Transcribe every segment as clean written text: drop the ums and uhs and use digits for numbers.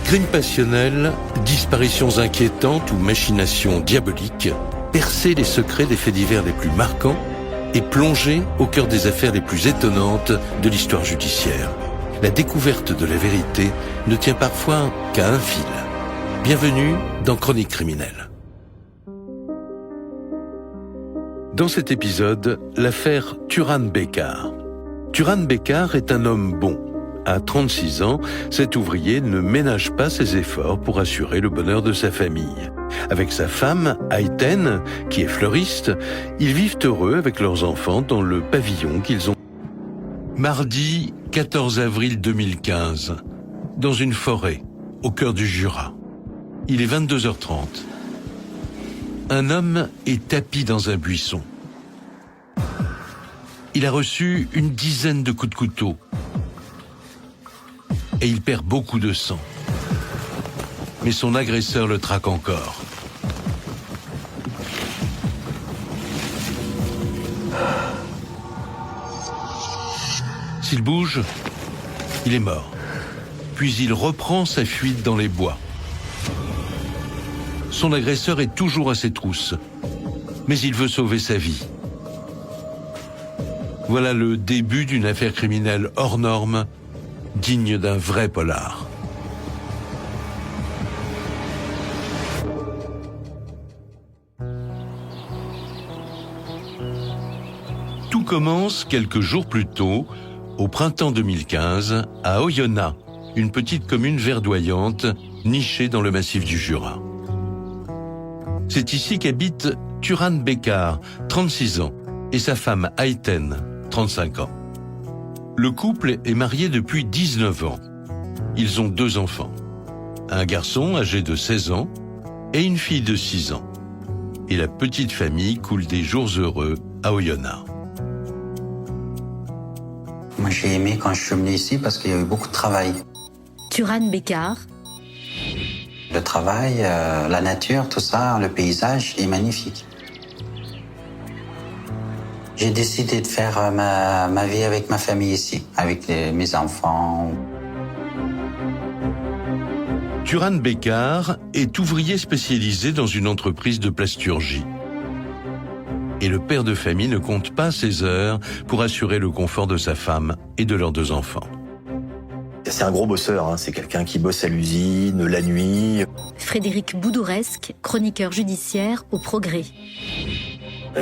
Crimes passionnels, disparitions inquiétantes ou machinations diaboliques, percer les secrets des faits divers les plus marquants et plonger au cœur des affaires les plus étonnantes de l'histoire judiciaire. La découverte de la vérité ne tient parfois qu'à un fil. Bienvenue dans Chroniques criminelles. Dans cet épisode, l'affaire Turan Bekar. Turan Bekar est un homme bon. À 36 ans, cet ouvrier ne ménage pas ses efforts pour assurer le bonheur de sa famille. Avec sa femme, Ayten, qui est fleuriste, ils vivent heureux avec leurs enfants dans le pavillon qu'ils ont. Mardi 14 avril 2015, dans une forêt, au cœur du Jura. Il est 22h30. Un homme est tapi dans un buisson. Il a reçu une dizaine de coups de couteau. Et il perd beaucoup de sang. Mais son agresseur le traque encore. S'il bouge, il est mort. Puis il reprend sa fuite dans les bois. Son agresseur est toujours à ses trousses. Mais il veut sauver sa vie. Voilà le début d'une affaire criminelle hors norme, digne d'un vrai polar. Tout commence quelques jours plus tôt, au printemps 2015, à Oyonnax, une petite commune verdoyante nichée dans le massif du Jura. C'est ici qu'habite Turan Bekar, 36 ans, et sa femme Ayten, 35 ans. Le couple est marié depuis 19 ans. Ils ont 2 enfants. Un garçon âgé de 16 ans et une fille de 6 ans. Et la petite famille coule des jours heureux à Oyonnax. Moi, j'ai aimé quand je suis venu ici parce qu'il y a eu beaucoup de travail. Turan Bekar. Le travail, la nature, tout ça, le paysage est magnifique. J'ai décidé de faire ma vie avec ma famille ici, avec mes enfants. Turan Bekar est ouvrier spécialisé dans une entreprise de plasturgie. Et le père de famille ne compte pas ses heures pour assurer le confort de sa femme et de leurs 2 enfants. C'est un gros bosseur, hein. C'est quelqu'un qui bosse à l'usine, la nuit. Frédéric Boudouresque, chroniqueur judiciaire au Progrès.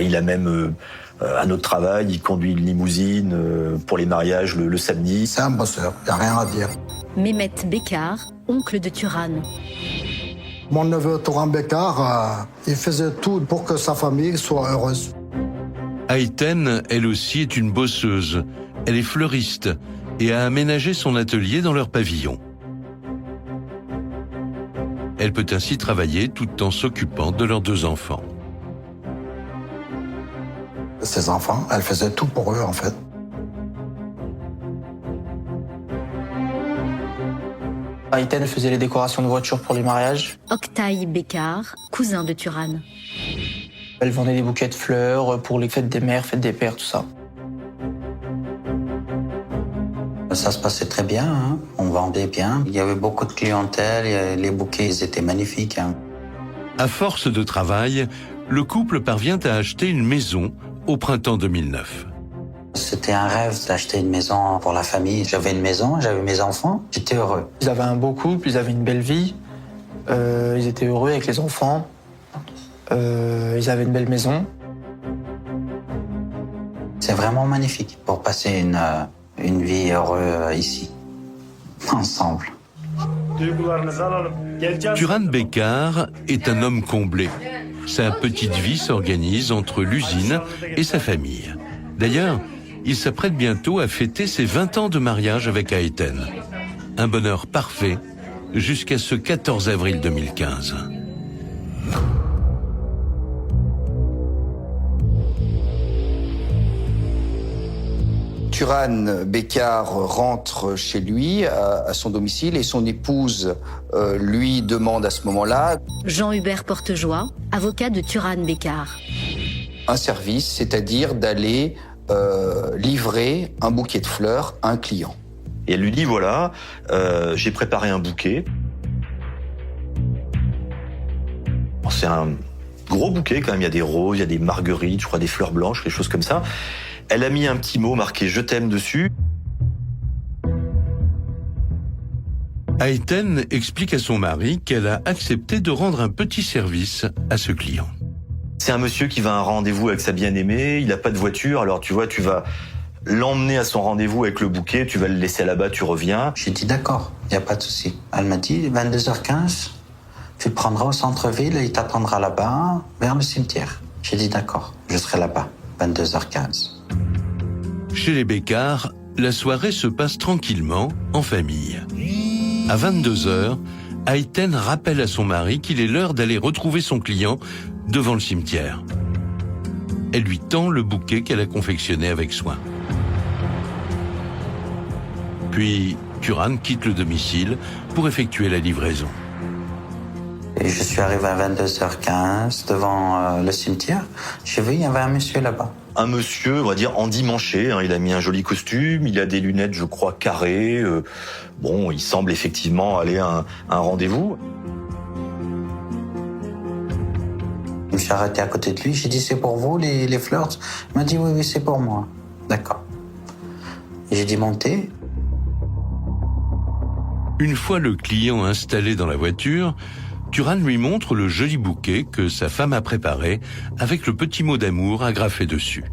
Il a même un autre travail, il conduit une limousine pour les mariages le samedi. C'est un bosseur, il n'y a rien à dire. Mehmet Bekar, oncle de Turan. Mon neveu Turan Bekar, il faisait tout pour que sa famille soit heureuse. Ayten, elle aussi, est une bosseuse. Elle est fleuriste et a aménagé son atelier dans leur pavillon. Elle peut ainsi travailler tout en s'occupant de leurs 2 enfants. Ses enfants, elle faisait tout pour eux en fait. Ayten faisait les décorations de voitures pour les mariages. Oktay Bekar, cousin de Turan. Elle vendait des bouquets de fleurs pour les fêtes des mères, fêtes des pères, tout ça. Ça se passait très bien, hein. On vendait bien. Il y avait beaucoup de clientèle, les bouquets ils étaient magnifiques. Hein. À force de travail, le couple parvient à acheter une maison au printemps 2009. C'était un rêve d'acheter une maison pour la famille. J'avais une maison, j'avais mes enfants, j'étais heureux. Ils avaient un beau couple, ils avaient une belle vie. Ils étaient heureux avec les enfants. Ils avaient une belle maison. C'est vraiment magnifique pour passer une vie heureuse ici, ensemble. Turan Bekar est un homme comblé. Sa petite vie s'organise entre l'usine et sa famille. D'ailleurs, il s'apprête bientôt à fêter ses 20 ans de mariage avec Ayten. Un bonheur parfait jusqu'à ce 14 avril 2015. Turan Bekar rentre chez lui, à son domicile, et son épouse lui demande à ce moment-là Jean-Hubert Portejoie, avocat de Turan Bekar. un service, c'est-à-dire d'aller livrer un bouquet de fleurs à un client. Et elle lui dit, voilà, j'ai préparé un bouquet. c'est un gros bouquet quand même. Il y a des roses, il y a des marguerites, je crois des fleurs blanches, des choses comme ça. Elle a mis un petit mot marqué « Je t'aime » dessus. Ayten explique à son mari qu'elle a accepté de rendre un petit service à ce client. C'est un monsieur qui va à un rendez-vous avec sa bien-aimée, il n'a pas de voiture, alors tu vois, tu vas l'emmener à son rendez-vous avec le bouquet, tu vas le laisser là-bas, tu reviens. J'ai dit d'accord, il n'y a pas de souci. Elle m'a dit 22h15, tu le prendras au centre-ville et il t'attendra là-bas, vers le cimetière. J'ai dit d'accord, je serai là-bas, 22h15. Chez les Bécard, la soirée se passe tranquillement, en famille. À 22h, Ayten rappelle à son mari qu'il est l'heure d'aller retrouver son client devant le cimetière. Elle lui tend le bouquet qu'elle a confectionné avec soin. Puis, Turan quitte le domicile pour effectuer la livraison. Et je suis arrivé à 22h15 devant le cimetière. J'ai vu, il y avait un monsieur là-bas. Un monsieur, on va dire, endimanché, hein, il a mis un joli costume, il a des lunettes, je crois, carrées. Bon, il semble effectivement aller à un rendez-vous. Je me suis arrêté à côté de lui, j'ai dit c'est pour vous les fleurs? Il m'a dit oui, c'est pour moi. D'accord. J'ai dit montez. Une fois le client installé dans la voiture, Turan lui montre le joli bouquet que sa femme a préparé avec le petit mot d'amour agrafé dessus.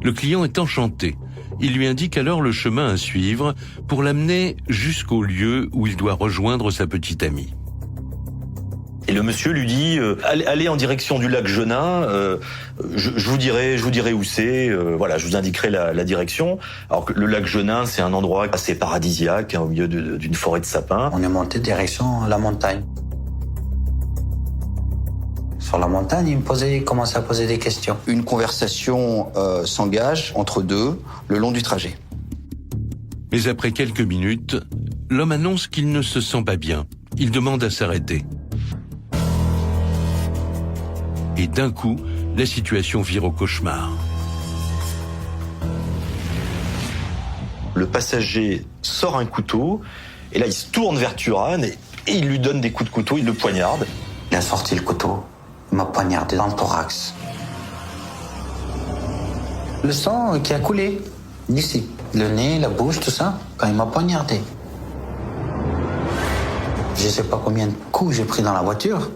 Le client est enchanté. Il lui indique alors le chemin à suivre pour l'amener jusqu'au lieu où il doit rejoindre sa petite amie. Et le monsieur lui dit allez en direction du lac Genin, je vous dirai où c'est, voilà, je vous indiquerai la direction. Alors que le lac Genin, c'est un endroit assez paradisiaque, hein, au milieu d'une forêt de sapins. On est monté direction la montagne. Sur la montagne, il commençait à poser des questions. Une conversation s'engage entre deux le long du trajet. Mais après quelques minutes, l'homme annonce qu'il ne se sent pas bien. Il demande à s'arrêter. Et d'un coup, la situation vire au cauchemar. Le passager sort un couteau, et là il se tourne vers Turan, et il lui donne des coups de couteau, il le poignarde. Il a sorti le couteau, il m'a poignardé dans le thorax. Le sang qui a coulé, d'ici. Le nez, la bouche, tout ça, quand il m'a poignardé. Je ne sais pas combien de coups j'ai pris dans la voiture.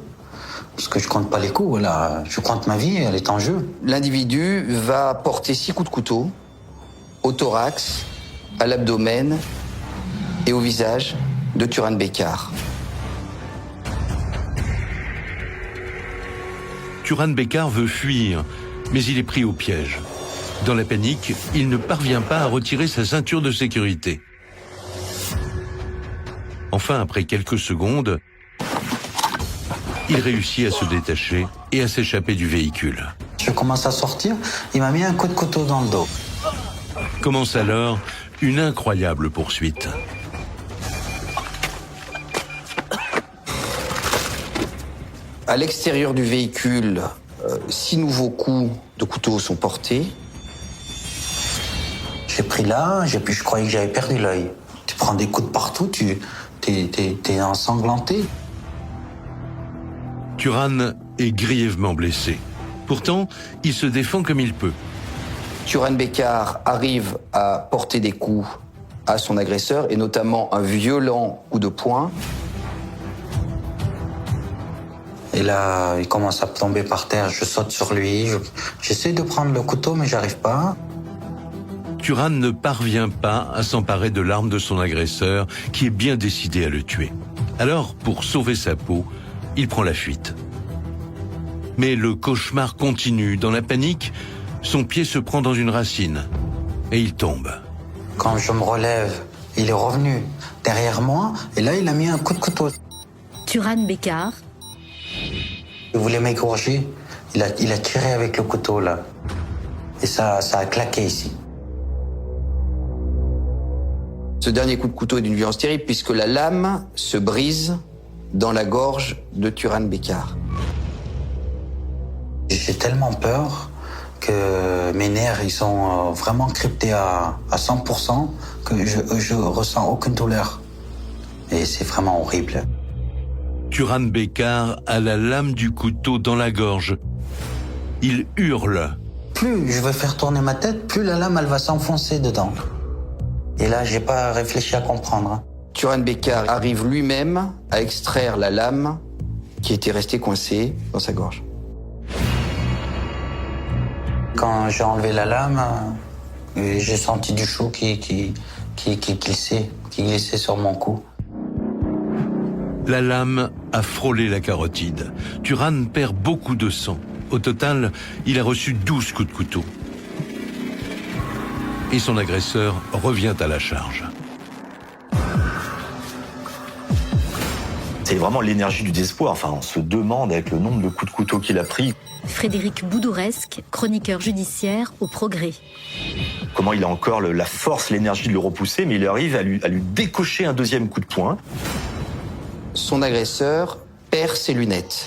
Parce que je compte pas les coups, là. Je compte ma vie, elle est en jeu. L'individu va porter 6 coups de couteau au thorax, à l'abdomen et au visage de Turan Bécard. Turan Bécard veut fuir, mais il est pris au piège. Dans la panique, il ne parvient pas à retirer sa ceinture de sécurité. Enfin, après quelques secondes, il réussit à se détacher et à s'échapper du véhicule. Je commence à sortir, il m'a mis un coup de couteau dans le dos. Commence alors une incroyable poursuite. À l'extérieur du véhicule, 6 nouveaux coups de couteau sont portés. J'ai pris là, je croyais que j'avais perdu l'œil. Tu prends des coups de partout, t'es ensanglanté. Turan est grièvement blessé. Pourtant, il se défend comme il peut. Turan Bécard arrive à porter des coups à son agresseur, et notamment un violent coup de poing. Et là, il commence à tomber par terre, je saute sur lui. J'essaie de prendre le couteau, mais j'arrive pas. Turan ne parvient pas à s'emparer de l'arme de son agresseur, qui est bien décidé à le tuer. Alors, pour sauver sa peau, il prend la fuite. Mais le cauchemar continue. Dans la panique, son pied se prend dans une racine et il tombe. Quand je me relève, il est revenu derrière moi et là, il a mis un coup de couteau. Turan Bécard, Il voulait m'égorger. Il a tiré avec le couteau, là. Et ça a claqué ici. Ce dernier coup de couteau est d'une violence terrible puisque la lame se brise dans la gorge de Turan Bécard. J'ai tellement peur que mes nerfs, ils sont vraiment cryptés à 100%, que je ressens aucune douleur. Et c'est vraiment horrible. Turan Bécquart a la lame du couteau dans la gorge. Il hurle. Plus je veux faire tourner ma tête, plus la lame elle va s'enfoncer dedans. Et là, j'ai pas réfléchi à comprendre. Turan Bécquart arrive lui-même à extraire la lame qui était restée coincée dans sa gorge. Quand j'ai enlevé la lame, j'ai senti du chaud qui glissait sur mon cou. La lame a frôlé la carotide. Turan perd beaucoup de sang. Au total, il a reçu 12 coups de couteau. Et son agresseur revient à la charge. C'est vraiment l'énergie du désespoir. Enfin, on se demande avec le nombre de coups de couteau qu'il a pris. Frédéric Boudouresque, chroniqueur judiciaire au Progrès. Comment il a encore la force, l'énergie de le repousser, mais il arrive à lui décocher un deuxième coup de poing. Son agresseur perd ses lunettes,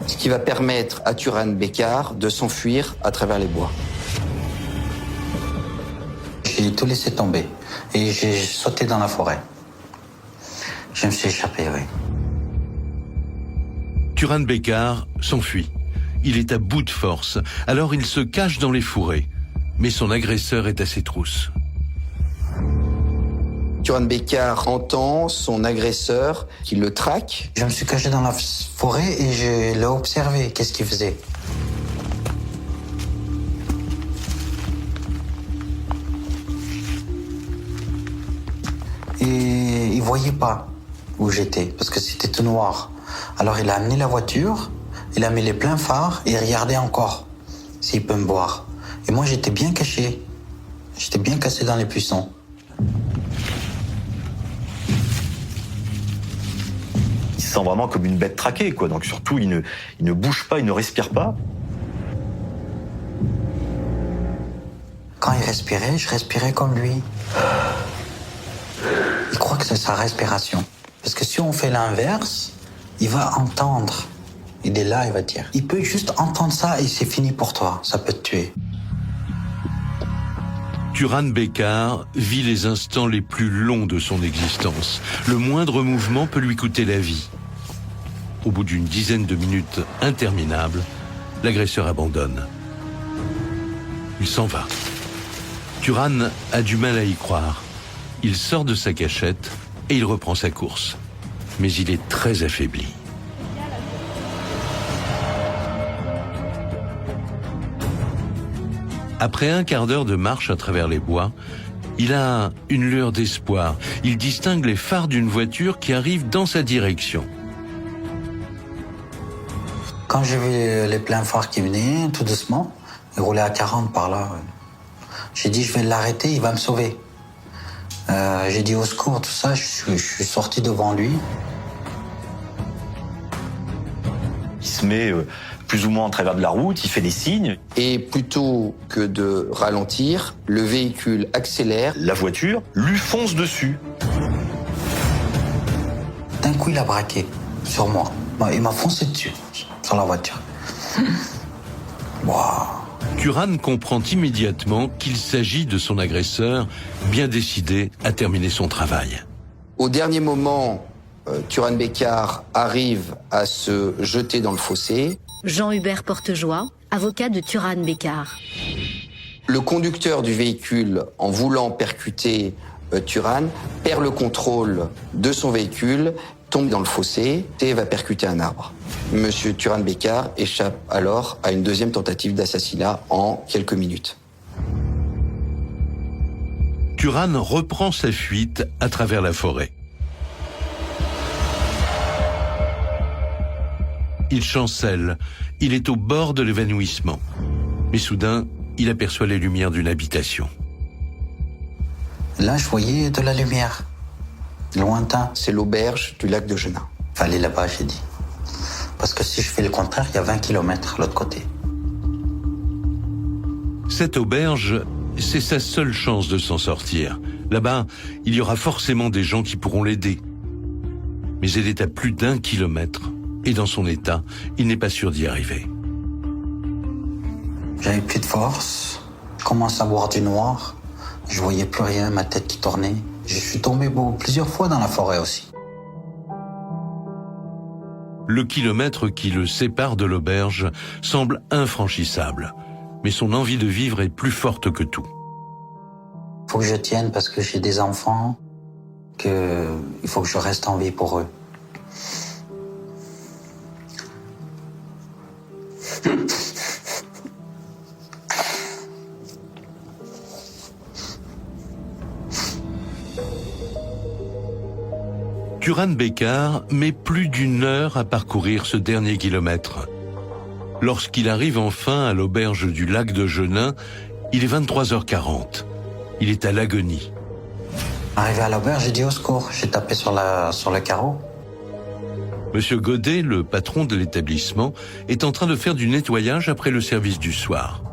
ce qui va permettre à Turan Bécquart de s'enfuir à travers les bois. J'ai tout laissé tomber et j'ai sauté dans la forêt. Je me suis échappé, oui. Turan Bécquart s'enfuit. Il est à bout de force, alors il se cache dans les fourrés. Mais son agresseur est à ses trousses. Turan Bécquart entend son agresseur qui le traque. Je me suis caché dans la forêt et je l'ai observé. Qu'est-ce qu'il faisait? Et il voyait pas où j'étais parce que c'était tout noir. Alors il a amené la voiture, il a mis les pleins phares et il regardait encore s'il peut me voir. Et moi j'étais bien caché. J'étais bien cassé dans les buissons. Il se sent vraiment comme une bête traquée, quoi. Donc surtout, il ne bouge pas, il ne respire pas. Quand il respirait, je respirais comme lui. Il croit que c'est sa respiration. Parce que si on fait l'inverse, il va entendre. Il est là, il va dire. Il peut juste entendre ça et c'est fini pour toi. Ça peut te tuer. Turan Bécquart vit les instants les plus longs de son existence. Le moindre mouvement peut lui coûter la vie. Au bout d'une dizaine de minutes interminables, l'agresseur abandonne. Il s'en va. Turan a du mal à y croire. Il sort de sa cachette et il reprend sa course. Mais il est très affaibli. Après un quart d'heure de marche à travers les bois, il a une lueur d'espoir. Il distingue les phares d'une voiture qui arrive dans sa direction. Quand j'ai vu les pleins phares qui venaient, tout doucement, il roulait à 40 par là. J'ai dit, je vais l'arrêter, il va me sauver. J'ai dit au secours, tout ça, je suis sorti devant lui. Il se met plus ou moins en travers de la route, il fait des signes. Et plutôt que de ralentir, le véhicule accélère. La voiture lui fonce dessus. D'un coup, il a braqué sur moi. Il m'a foncé dessus, sur la voiture. Waouh! Turan comprend immédiatement qu'il s'agit de son agresseur, bien décidé à terminer son travail. Au dernier moment, Turan Bécquart arrive à se jeter dans le fossé. Jean-Hubert Portejoie, avocat de Turan Bécquart. Le conducteur du véhicule, en voulant percuter Turan, perd le contrôle de son véhicule, tombe dans le fossé et va percuter un arbre. Monsieur Turan Bécquart échappe alors à une deuxième tentative d'assassinat en quelques minutes. Turan reprend sa fuite à travers la forêt. Il chancelle, il est au bord de l'évanouissement. Mais soudain, il aperçoit les lumières d'une habitation. Là, je voyais de la lumière, lointain. C'est l'auberge du lac de Genin. Fallait là-bas, j'ai dit. Parce que si je fais le contraire, il y a 20 km l'autre côté. Cette auberge, c'est sa seule chance de s'en sortir. Là-bas, il y aura forcément des gens qui pourront l'aider. Mais elle est à plus d'1 kilomètre. Et dans son état, il n'est pas sûr d'y arriver. J'avais plus de force. Je commence à voir du noir. Je voyais plus rien, ma tête qui tournait. Je suis tombé plusieurs fois dans la forêt aussi. Le kilomètre qui le sépare de l'auberge semble infranchissable, mais son envie de vivre est plus forte que tout. Il faut que je tienne parce que j'ai des enfants, il faut que je reste en vie pour eux. Turan Bécquart met plus d'1 heure à parcourir ce dernier kilomètre. Lorsqu'il arrive enfin à l'auberge du lac de Genin, il est 23h40. Il est à l'agonie. Arrivé à l'auberge, j'ai dit au secours. J'ai tapé sur le carreau. Monsieur Godet, le patron de l'établissement, est en train de faire du nettoyage après le service du soir.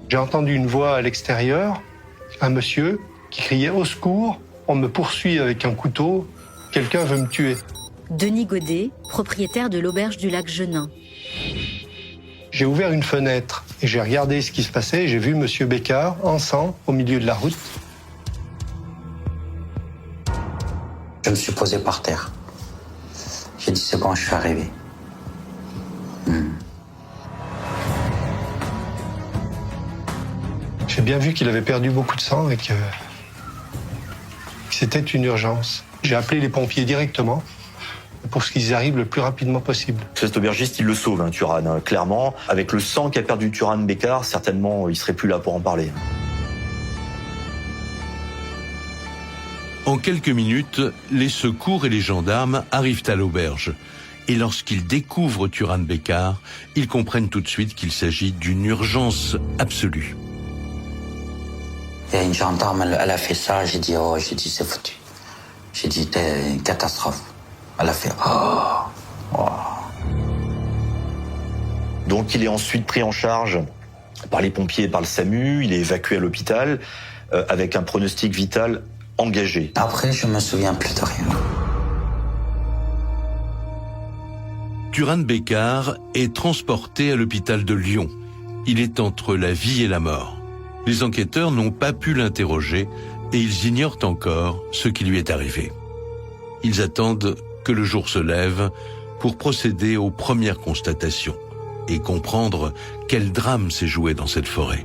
J'ai entendu une voix à l'extérieur, un monsieur qui criait « Au secours, on me poursuit avec un couteau, quelqu'un veut me tuer ». Denis Godet, propriétaire de l'auberge du lac Genin. J'ai ouvert une fenêtre et j'ai regardé ce qui se passait. J'ai vu monsieur Bécquart en sang au milieu de la route. Je me suis posé par terre. J'ai dit c'est bon, je suis arrivé. J'ai bien vu qu'il avait perdu beaucoup de sang et que c'était une urgence. J'ai appelé les pompiers directement pour qu'ils arrivent le plus rapidement possible. Cet aubergiste, il le sauve, Turan, clairement. Avec le sang qu'a perdu Turan Bécquart, certainement, il serait plus là pour en parler. En quelques minutes, les secours et les gendarmes arrivent à l'auberge. Et lorsqu'ils découvrent Turan Bécquart, ils comprennent tout de suite qu'il s'agit d'une urgence absolue. Il y a une gendarme, elle a fait ça. J'ai dit c'est foutu. J'ai dit c'est une catastrophe. Elle a fait oh. Donc il est ensuite pris en charge par les pompiers et par le SAMU. Il est évacué à l'hôpital avec un pronostic vital engagé. Après, je me souviens plus de rien. Turan Bécquart est transporté à l'hôpital de Lyon. Il est entre la vie et la mort. Les enquêteurs n'ont pas pu l'interroger et ils ignorent encore ce qui lui est arrivé. Ils attendent que le jour se lève pour procéder aux premières constatations et comprendre quel drame s'est joué dans cette forêt.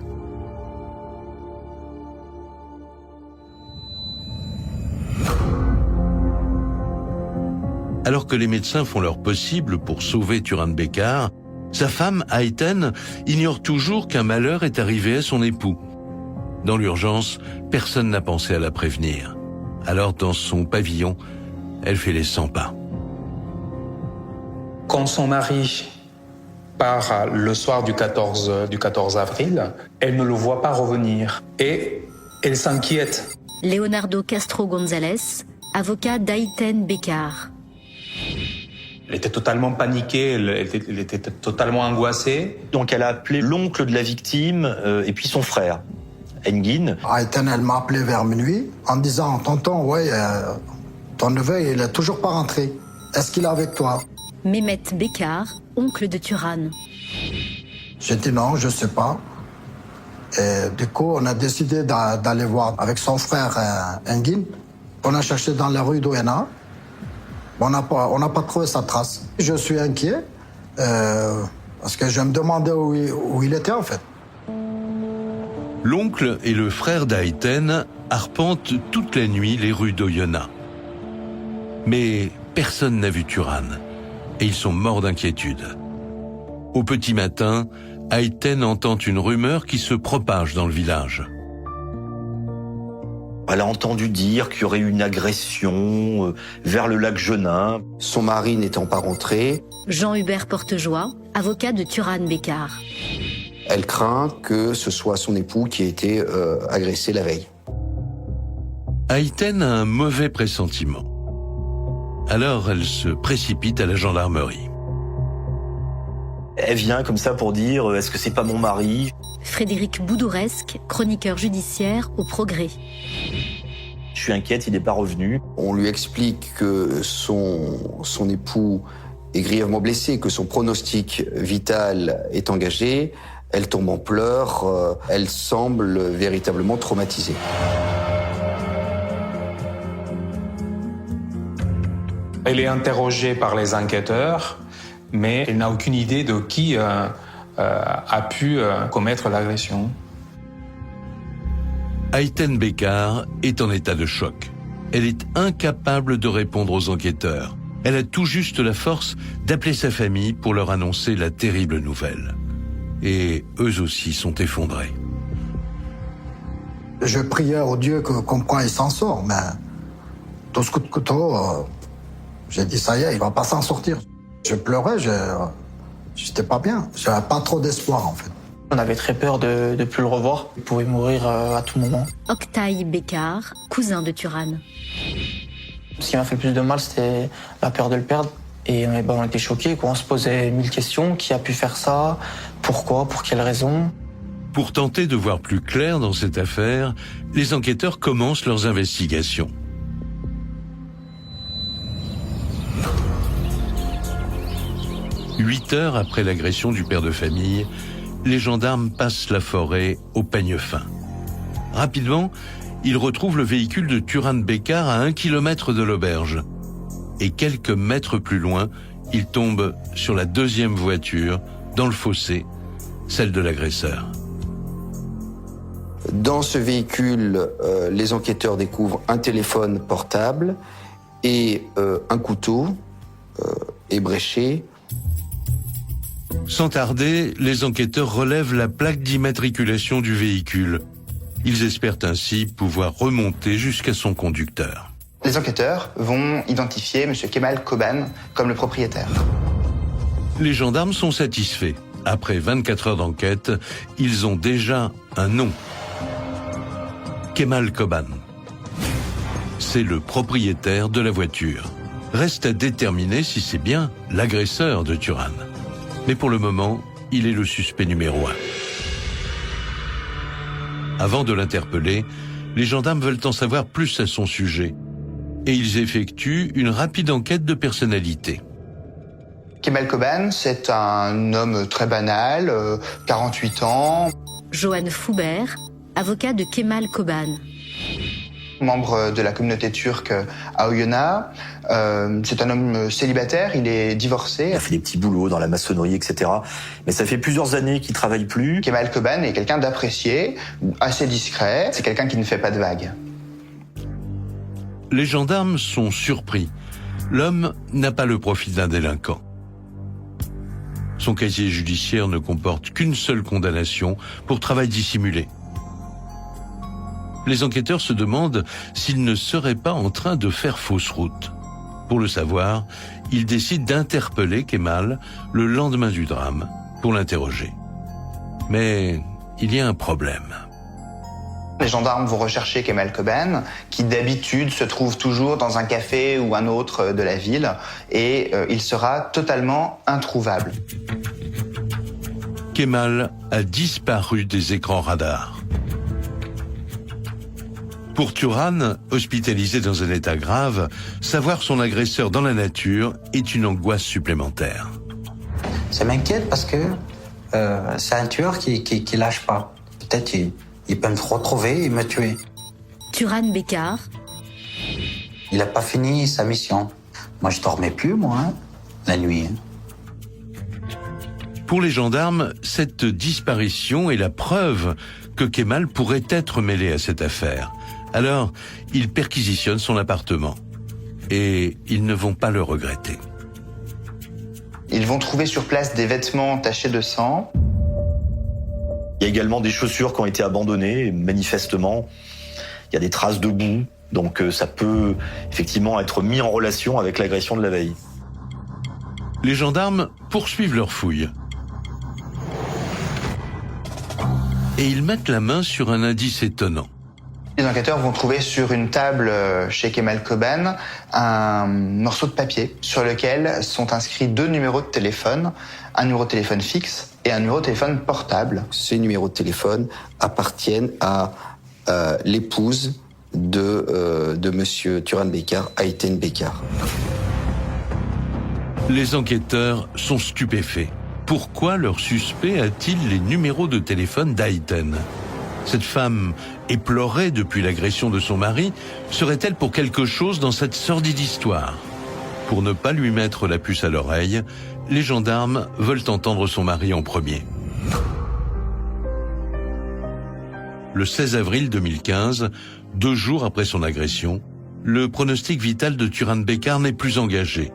Alors que les médecins font leur possible pour sauver Turan Bécquart, sa femme, Ayten, ignore toujours qu'un malheur est arrivé à son époux. Dans l'urgence, personne n'a pensé à la prévenir. Alors, dans son pavillon, elle fait les 100 pas. Quand son mari part le soir du 14 avril, elle ne le voit pas revenir et elle s'inquiète. Leonardo Castro González, avocat d'Ayten Bécquart. Elle était totalement paniquée, elle était totalement angoissée. Donc elle a appelé l'oncle de la victime et puis son frère, Engin. Ayten, elle m'a appelé vers minuit en disant « Tonton, ouais, ton neveu, il est toujours pas rentré. Est-ce qu'il est avec toi ?» Mehmet Bécquart, oncle de Turan. J'ai dit non, je sais pas. Et du coup, on a décidé d'aller voir avec son frère Engin. On a cherché dans la rue d'Ouéna. On n'a pas trouvé sa trace. Je suis inquiet parce que je me demandais où il était en fait. L'oncle et le frère d'Ayten arpentent toute la nuit les rues d'Oyonnax. Mais personne n'a vu Turan et ils sont morts d'inquiétude. Au petit matin, Ayten entend une rumeur qui se propage dans le village. Elle a entendu dire qu'il y aurait eu une agression vers le lac Genin. Son mari n'étant pas rentré, Jean-Hubert Portejoie, avocat de Turan Bécquart. elle craint que ce soit son époux qui a été agressé la veille. Ayten a un mauvais pressentiment. Alors elle se précipite à la gendarmerie. Elle vient comme ça pour dire « Est-ce que c'est pas mon mari ?» Frédéric Boudouresque, chroniqueur judiciaire au Progrès. Je suis inquiète, il n'est pas revenu. On lui explique que son époux est grièvement blessé, que son pronostic vital est engagé. Elle tombe en pleurs, elle semble véritablement traumatisée. Elle est interrogée par les enquêteurs, mais elle n'a aucune idée de qui a pu commettre l'agression. Ayten Bekar est en état de choc. Elle est incapable de répondre aux enquêteurs. Elle a tout juste la force d'appeler sa famille pour leur annoncer la terrible nouvelle. Et eux aussi sont effondrés. Je priais au Dieu comme quoi il s'en sort, mais tout ce coup de couteau, j'ai dit ça y est, il va pas s'en sortir. Je pleurais, j'étais pas bien. J'avais pas trop d'espoir en fait. On avait très peur de ne plus le revoir. Il pouvait mourir à tout moment. Oktay Bekar, cousin de Turan. Ce qui m'a fait le plus de mal, c'était la peur de le perdre. Et on était choqués, quoi. On se posait 1000 questions. Qui a pu faire ça? Pourquoi? Pour quelle raison? Pour tenter de voir plus clair dans cette affaire, les enquêteurs commencent leurs investigations. « 8 heures après l'agression du père de famille, les gendarmes passent la forêt au peigne fin. Rapidement, ils retrouvent le véhicule de Turan Bekar à 1 kilomètre de l'auberge. Et quelques mètres plus loin, ils tombent sur la deuxième voiture, dans le fossé, celle de l'agresseur. Dans ce véhicule, les enquêteurs découvrent un téléphone portable et un couteau ébréché. Sans tarder, les enquêteurs relèvent la plaque d'immatriculation du véhicule. Ils espèrent ainsi pouvoir remonter jusqu'à son conducteur. Les enquêteurs vont identifier M. Kemal Koban comme le propriétaire. Les gendarmes sont satisfaits. Après 24 heures d'enquête, ils ont déjà un nom. Kemal Koban. C'est le propriétaire de la voiture. Reste à déterminer si c'est bien l'agresseur de Turan. Mais pour le moment, il est le suspect numéro 1. Avant de l'interpeller, les gendarmes veulent en savoir plus à son sujet. Et ils effectuent une rapide enquête de personnalité. Kemal Koban, c'est un homme très banal, 48 ans. Johan Foubert, avocat de Kemal Koban. Membre de la communauté turque à Oyonnax. C'est un homme célibataire, il est divorcé. Il a fait des petits boulots dans la maçonnerie, etc. Mais ça fait plusieurs années qu'il travaille plus. Kemal Koban est quelqu'un d'apprécié, assez discret. C'est quelqu'un qui ne fait pas de vagues. Les gendarmes sont surpris. L'homme n'a pas le profil d'un délinquant. Son casier judiciaire ne comporte qu'une seule condamnation pour travail dissimulé. Les enquêteurs se demandent s'il ne serait pas en train de faire fausse route. Pour le savoir, ils décident d'interpeller Kemal le lendemain du drame pour l'interroger. Mais il y a un problème. Les gendarmes vont rechercher Kemal Koban, qui d'habitude se trouve toujours dans un café ou un autre de la ville, et il sera totalement introuvable. Kemal a disparu des écrans radars. Pour Turan, hospitalisé dans un état grave, savoir son agresseur dans la nature est une angoisse supplémentaire. Ça m'inquiète parce que c'est un tueur qui lâche pas. Peut-être il peut me retrouver et me tuer. Turan Bekar. Il n'a pas fini sa mission. Moi, je dormais plus, la nuit. Pour les gendarmes, cette disparition est la preuve que Kemal pourrait être mêlé à cette affaire. Alors, ils perquisitionnent son appartement. Et ils ne vont pas le regretter. Ils vont trouver sur place des vêtements tachés de sang. Il y a également des chaussures qui ont été abandonnées. Et manifestement, il y a des traces de boue. Donc ça peut effectivement être mis en relation avec l'agression de la veille. Les gendarmes poursuivent leurs fouilles. Et ils mettent la main sur un indice étonnant. Les enquêteurs vont trouver sur une table chez Kemal Koban un morceau de papier sur lequel sont inscrits 2 numéros de téléphone, un numéro de téléphone fixe et un numéro de téléphone portable. Ces numéros de téléphone appartiennent à l'épouse de Monsieur Turan Bekar, Ayten Bekar. Les enquêteurs sont stupéfaits. Pourquoi leur suspect a-t-il les numéros de téléphone d'Ayten ? Cette femme, éplorée depuis l'agression de son mari, serait-elle pour quelque chose dans cette sordide histoire ? Pour ne pas lui mettre la puce à l'oreille, les gendarmes veulent entendre son mari en premier. Le 16 avril 2015, 2 jours après son agression, le pronostic vital de Turan Bekar n'est plus engagé.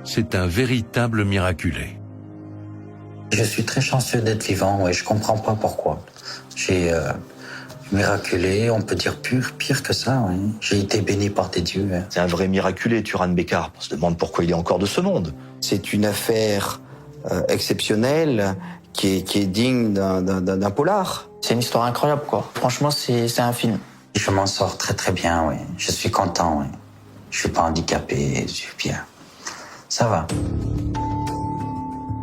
C'est un véritable miraculé. Je suis très chanceux d'être vivant, et je comprends pas pourquoi. J'ai miraculé, on peut dire pire que ça. Oui. J'ai été béni par des dieux. C'est un vrai miraculé, Turan Bekar. On se demande pourquoi il est encore de ce monde. C'est une affaire exceptionnelle qui est digne d'un polar. C'est une histoire incroyable, quoi. Franchement, c'est un film. Je m'en sors très très bien, oui. Je suis content, oui. Je suis pas handicapé, je suis bien. Ça va.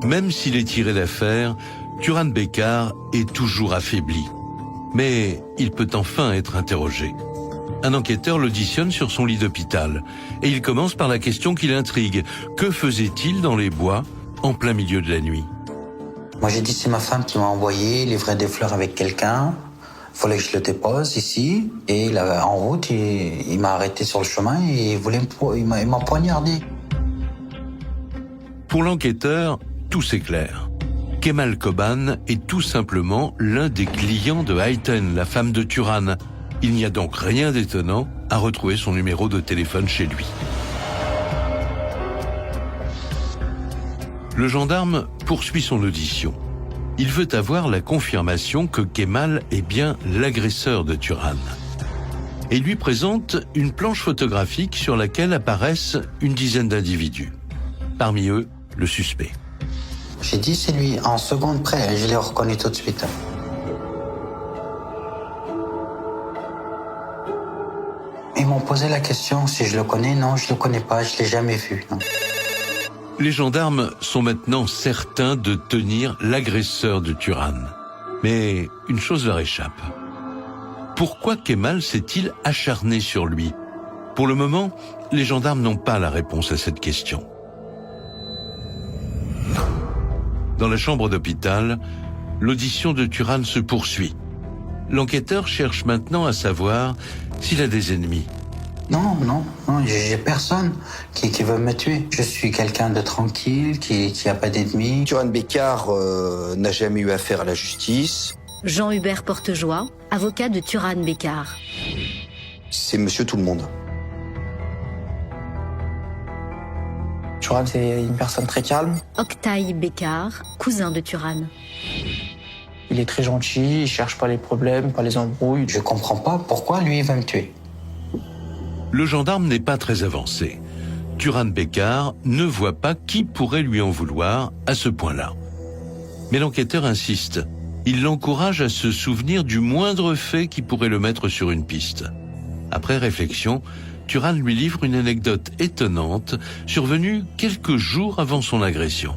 Même s'il est tiré d'affaire, Turan Bekar est toujours affaibli. Mais il peut enfin être interrogé. Un enquêteur l'auditionne sur son lit d'hôpital. Et il commence par la question qui l'intrigue. Que faisait-il dans les bois, en plein milieu de la nuit? Moi j'ai dit c'est ma femme qui m'a envoyé livrer des fleurs avec quelqu'un. Il fallait que je le dépose ici. Et là, en route, il m'a arrêté sur le chemin et il m'a poignardé. Pour l'enquêteur, tout s'éclaire. Kemal Koban est tout simplement l'un des clients de Ayten, la femme de Turan. Il n'y a donc rien d'étonnant à retrouver son numéro de téléphone chez lui. Le gendarme poursuit son audition. Il veut avoir la confirmation que Kemal est bien l'agresseur de Turan. Et lui présente une planche photographique sur laquelle apparaissent une dizaine d'individus. Parmi eux, le suspect. J'ai dit c'est lui, en seconde près, je l'ai reconnu tout de suite. Ils m'ont posé la question si je le connais. Non, je le connais pas, je l'ai jamais vu. Non. Les gendarmes sont maintenant certains de tenir l'agresseur de Turan. Mais une chose leur échappe. Pourquoi Kemal s'est-il acharné sur lui? Pour le moment, les gendarmes n'ont pas la réponse à cette question. Dans la chambre d'hôpital, l'audition de Turan se poursuit. L'enquêteur cherche maintenant à savoir s'il a des ennemis. Non, j'ai personne qui veut me tuer. Je suis quelqu'un de tranquille, qui a pas d'ennemis. Turan Bekar n'a jamais eu affaire à la justice. Jean-Hubert Portejoie, avocat de Turan Bekar. C'est monsieur tout le monde. Turan, c'est une personne très calme. Oktay Bekar, cousin de Turan. Il est très gentil, il cherche pas les problèmes, pas les embrouilles. Je comprends pas pourquoi lui il va me tuer. Le gendarme n'est pas très avancé. Turan Bekar ne voit pas qui pourrait lui en vouloir à ce point-là. Mais l'enquêteur insiste. Il l'encourage à se souvenir du moindre fait qui pourrait le mettre sur une piste. Après réflexion, Turan lui livre une anecdote étonnante survenue quelques jours avant son agression.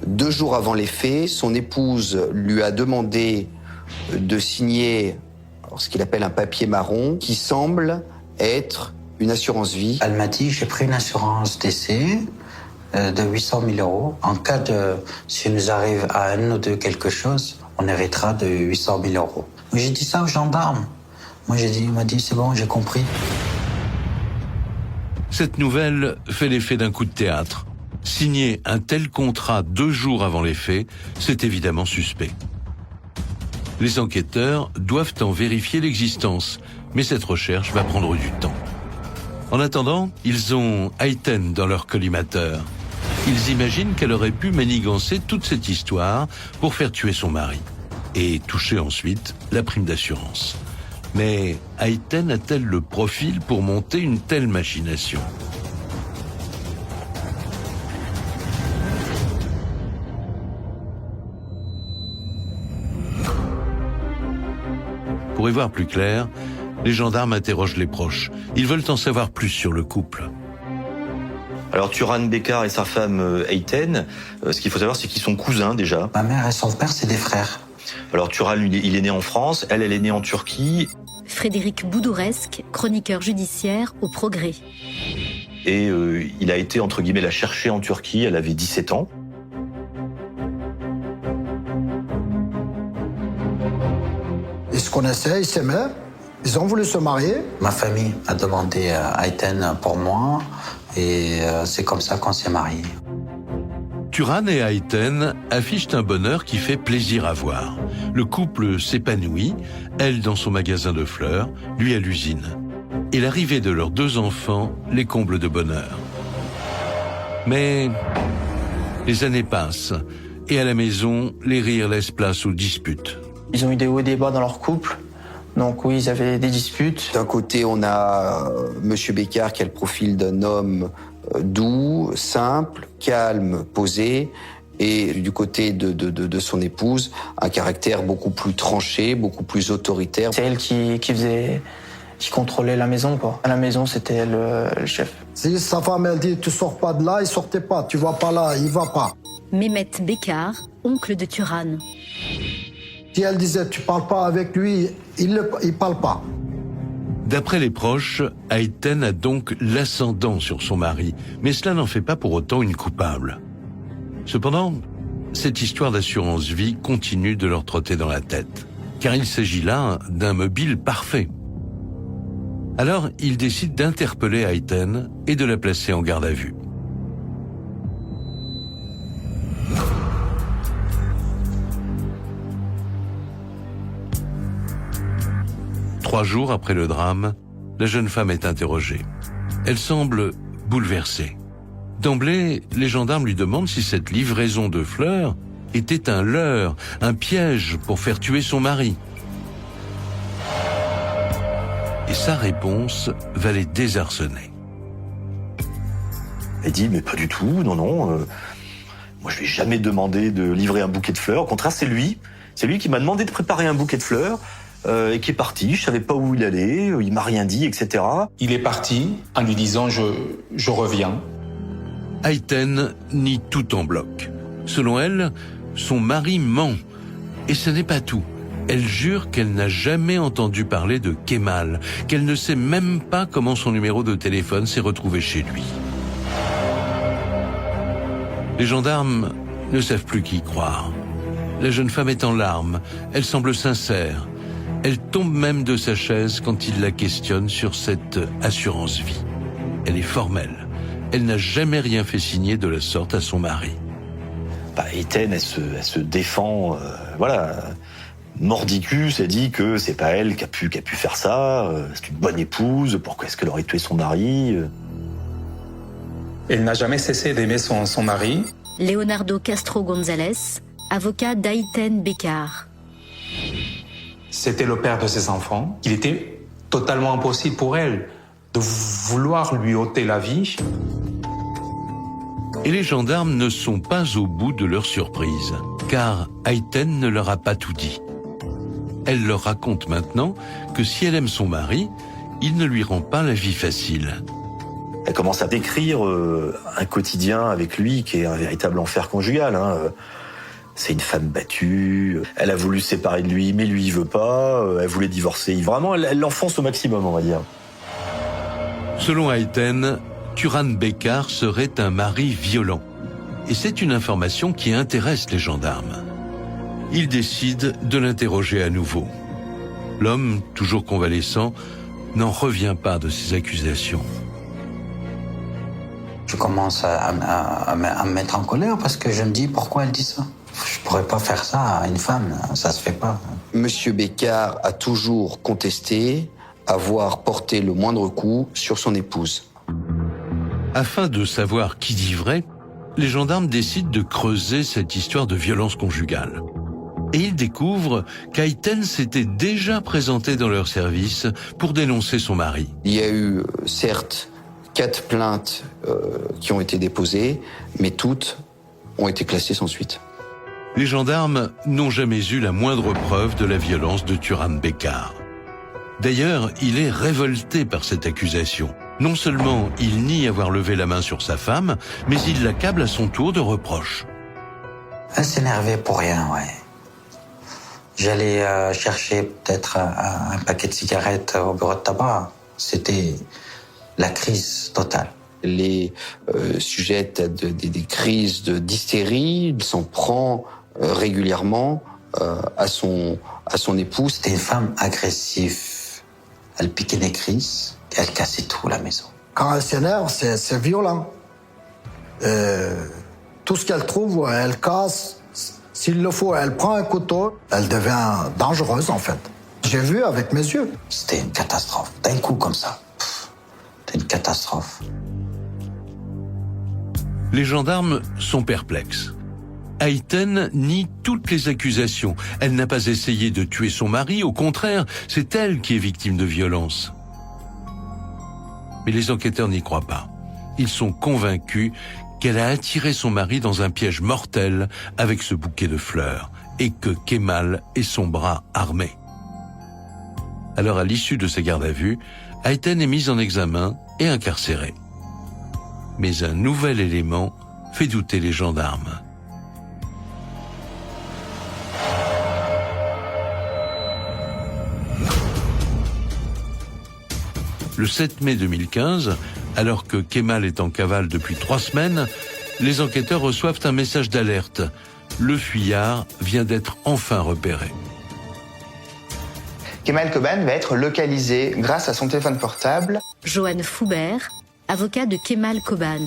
2 jours avant les faits, son épouse lui a demandé de signer ce qu'il appelle un papier marron qui semble être une assurance vie. Elle m'a dit j'ai pris une assurance décès de 800 000 euros. En cas de, s'il nous arrive à un ou deux quelque chose, on héritera de 800 000 euros. J'ai dit ça aux gendarmes. Il m'a dit c'est bon, j'ai compris. Cette nouvelle fait l'effet d'un coup de théâtre. Signer un tel contrat 2 jours avant les faits, c'est évidemment suspect. Les enquêteurs doivent en vérifier l'existence, mais cette recherche va prendre du temps. En attendant, ils ont Ayten dans leur collimateur. Ils imaginent qu'elle aurait pu manigancer toute cette histoire pour faire tuer son mari et toucher ensuite la prime d'assurance. Mais Ayten a-t-elle le profil pour monter une telle machination ? Pour y voir plus clair, les gendarmes interrogent les proches. Ils veulent en savoir plus sur le couple. Alors Turan Bekar et sa femme Ayten, ce qu'il faut savoir, c'est qu'ils sont cousins déjà. Ma mère et son père, c'est des frères. Alors Turan, il est né en France, elle est née en Turquie. Frédéric Boudouresque, chroniqueur judiciaire au Progrès. Et il a été, entre guillemets, la chercher en Turquie, elle avait 17 ans. Ils se connaissaient, ils s'aimaient. Ils ont voulu se marier. Ma famille a demandé Ayten pour moi et c'est comme ça qu'on s'est mariés. Turan et Ayten affichent un bonheur qui fait plaisir à voir. Le couple s'épanouit, elle dans son magasin de fleurs, lui à l'usine. Et l'arrivée de leurs 2 enfants les comble de bonheur. Mais les années passent et à la maison, les rires laissent place aux disputes. Ils ont eu des hauts et des bas dans leur couple. Donc oui, ils avaient des disputes. D'un côté, on a Monsieur Bécard qui a le profil d'un homme doux, simple, calme, posé. Et du côté de son épouse, un caractère beaucoup plus tranché, beaucoup plus autoritaire. C'est elle qui contrôlait la maison, quoi. À la maison, c'était elle le chef. Si sa femme, elle dit, tu sors pas de là, il sortait pas. Tu vas pas là, il va pas. Mehmet Bekar, oncle de Turan. Si elle disait, tu parles pas avec lui, il parle pas. D'après les proches, Ayten a donc l'ascendant sur son mari, mais cela n'en fait pas pour autant une coupable. Cependant, cette histoire d'assurance vie continue de leur trotter dans la tête, car il s'agit là d'un mobile parfait. Alors, ils décident d'interpeller Ayten et de la placer en garde à vue. Trois jours après le drame, la jeune femme est interrogée. Elle semble bouleversée. D'emblée, les gendarmes lui demandent si cette livraison de fleurs était un leurre, un piège pour faire tuer son mari. Et sa réponse va les désarçonner. Elle dit, mais pas du tout, non, moi je lui ai jamais demandé de livrer un bouquet de fleurs. Au contraire, c'est lui qui m'a demandé de préparer un bouquet de fleurs et qui est parti. Je savais pas où il allait, il m'a rien dit, etc. Il est parti en lui disant je reviens. Ayten nie tout en bloc. Selon elle, son mari ment. Et ce n'est pas tout. Elle jure qu'elle n'a jamais entendu parler de Kemal, qu'elle ne sait même pas comment son numéro de téléphone s'est retrouvé chez lui. Les gendarmes ne savent plus qui croire. La jeune femme est en larmes, elle semble sincère. Elle tombe même de sa chaise quand il la questionne sur cette assurance vie. Elle est formelle. Elle n'a jamais rien fait signer de la sorte à son mari. Ayten, elle se défend, mordicus, elle dit que c'est pas elle qui a pu faire ça, c'est une bonne épouse, pourquoi est-ce qu'elle aurait tué son mari? Elle n'a jamais cessé d'aimer son mari. Leonardo Castro González, avocat d'Ayten Bekar. C'était le père de ses enfants. Il était totalement impossible pour elle de vouloir lui ôter la vie. Et les gendarmes ne sont pas au bout de leur surprise, car Ayten ne leur a pas tout dit. Elle leur raconte maintenant que si elle aime son mari, il ne lui rend pas la vie facile. Elle commence à décrire un quotidien avec lui qui est un véritable enfer conjugal. C'est une femme battue, elle a voulu se séparer de lui, mais lui il veut pas, elle voulait divorcer. Vraiment, elle l'enfonce au maximum, on va dire. Selon Ayten, Turan Bekar serait un mari violent. Et c'est une information qui intéresse les gendarmes. Ils décident de l'interroger à nouveau. L'homme, toujours convalescent, n'en revient pas de ces accusations. Je commence à me mettre en colère parce que je me dis pourquoi elle dit ça. Je pourrais pas faire ça à une femme, ça se fait pas. Monsieur Bekar a toujours contesté avoir porté le moindre coup sur son épouse. Afin de savoir qui dit vrai, les gendarmes décident de creuser cette histoire de violence conjugale. Et ils découvrent qu'Ayten s'était déjà présenté dans leur service pour dénoncer son mari. Il y a eu, certes, 4 plaintes qui ont été déposées, mais toutes ont été classées sans suite. Les gendarmes n'ont jamais eu la moindre preuve de la violence de Turan Bekar. D'ailleurs, il est révolté par cette accusation. Non seulement il nie avoir levé la main sur sa femme, mais il l'accable à son tour de reproches. Elle s'énervait pour rien, ouais. J'allais chercher peut-être un paquet de cigarettes au bureau de tabac. C'était la crise totale. Les sujettes à des crises d'hystérie, il s'en prend régulièrement à son épouse. C'était une femme agressive, Elle piquait des crises, elle cassait tout la maison. Quand elle s'énerve, c'est violent. Tout ce qu'elle trouve, elle casse. S'il le faut, elle prend un couteau. Elle devient dangereuse, en fait. J'ai vu avec mes yeux. C'était une catastrophe. D'un coup, comme ça. C'était une catastrophe. Les gendarmes sont perplexes. Ayten nie toutes les accusations. Elle n'a pas essayé de tuer son mari, au contraire, c'est elle qui est victime de violences. Mais les enquêteurs n'y croient pas. Ils sont convaincus qu'elle a attiré son mari dans un piège mortel avec ce bouquet de fleurs et que Kemal est son bras armé. Alors à l'issue de sa garde à vue, Ayten est mise en examen et incarcérée. Mais un nouvel élément fait douter les gendarmes. Le 7 mai 2015, alors que Kemal est en cavale depuis 3 semaines, les enquêteurs reçoivent un message d'alerte. Le fuyard vient d'être enfin repéré. Kemal Koban va être localisé grâce à son téléphone portable Johan Foubert, avocat de Kemal Koban.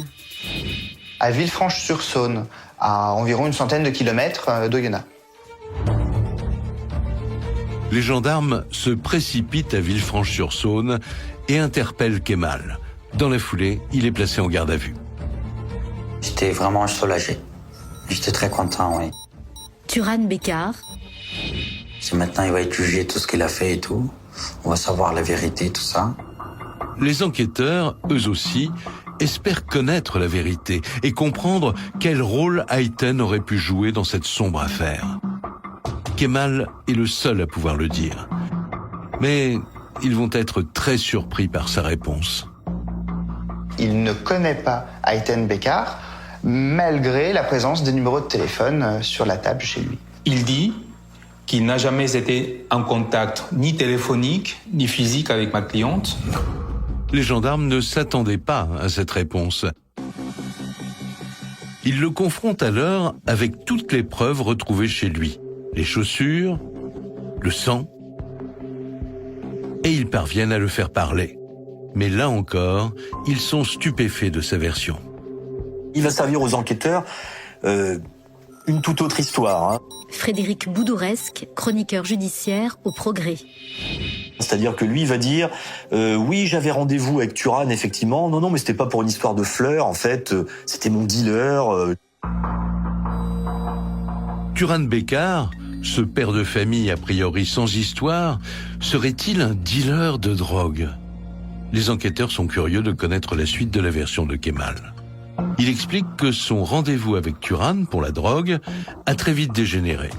à Villefranche-sur-Saône, à environ une centaine de kilomètres d'Oyonnax. Les gendarmes se précipitent à Villefranche-sur-Saône et interpellent Kemal. Dans la foulée, il est placé en garde à vue. J'étais vraiment soulagé. J'étais très content, oui. Turan Bécard. Si maintenant il va être jugé tout ce qu'il a fait et tout, on va savoir la vérité, tout ça. Les enquêteurs, eux aussi, espèrent connaître la vérité et comprendre quel rôle Ayten aurait pu jouer dans cette sombre affaire. Kemal est le seul à pouvoir le dire. Mais ils vont être très surpris par sa réponse. Il ne connaît pas Ayten Bécard, malgré la présence des numéros de téléphone sur la table chez lui. Il dit qu'il n'a jamais été en contact ni téléphonique ni physique avec ma cliente. Les gendarmes ne s'attendaient pas à cette réponse. Ils le confrontent alors avec toutes les preuves retrouvées chez lui. Les chaussures, le sang, et ils parviennent à le faire parler. Mais là encore, ils sont stupéfaits de sa version. Il va servir aux enquêteurs une toute autre histoire. Frédéric Boudouresque, chroniqueur judiciaire au Progrès. C'est-à-dire que lui, il va dire oui, j'avais rendez-vous avec Turan, effectivement. Non, mais c'était pas pour une histoire de fleurs. En fait, c'était mon dealer. Turan Bécard, ce père de famille a priori sans histoire, serait-il un dealer de drogue ? Les enquêteurs sont curieux de connaître la suite de la version de Kemal. Il explique que son rendez-vous avec Turan pour la drogue a très vite dégénéré.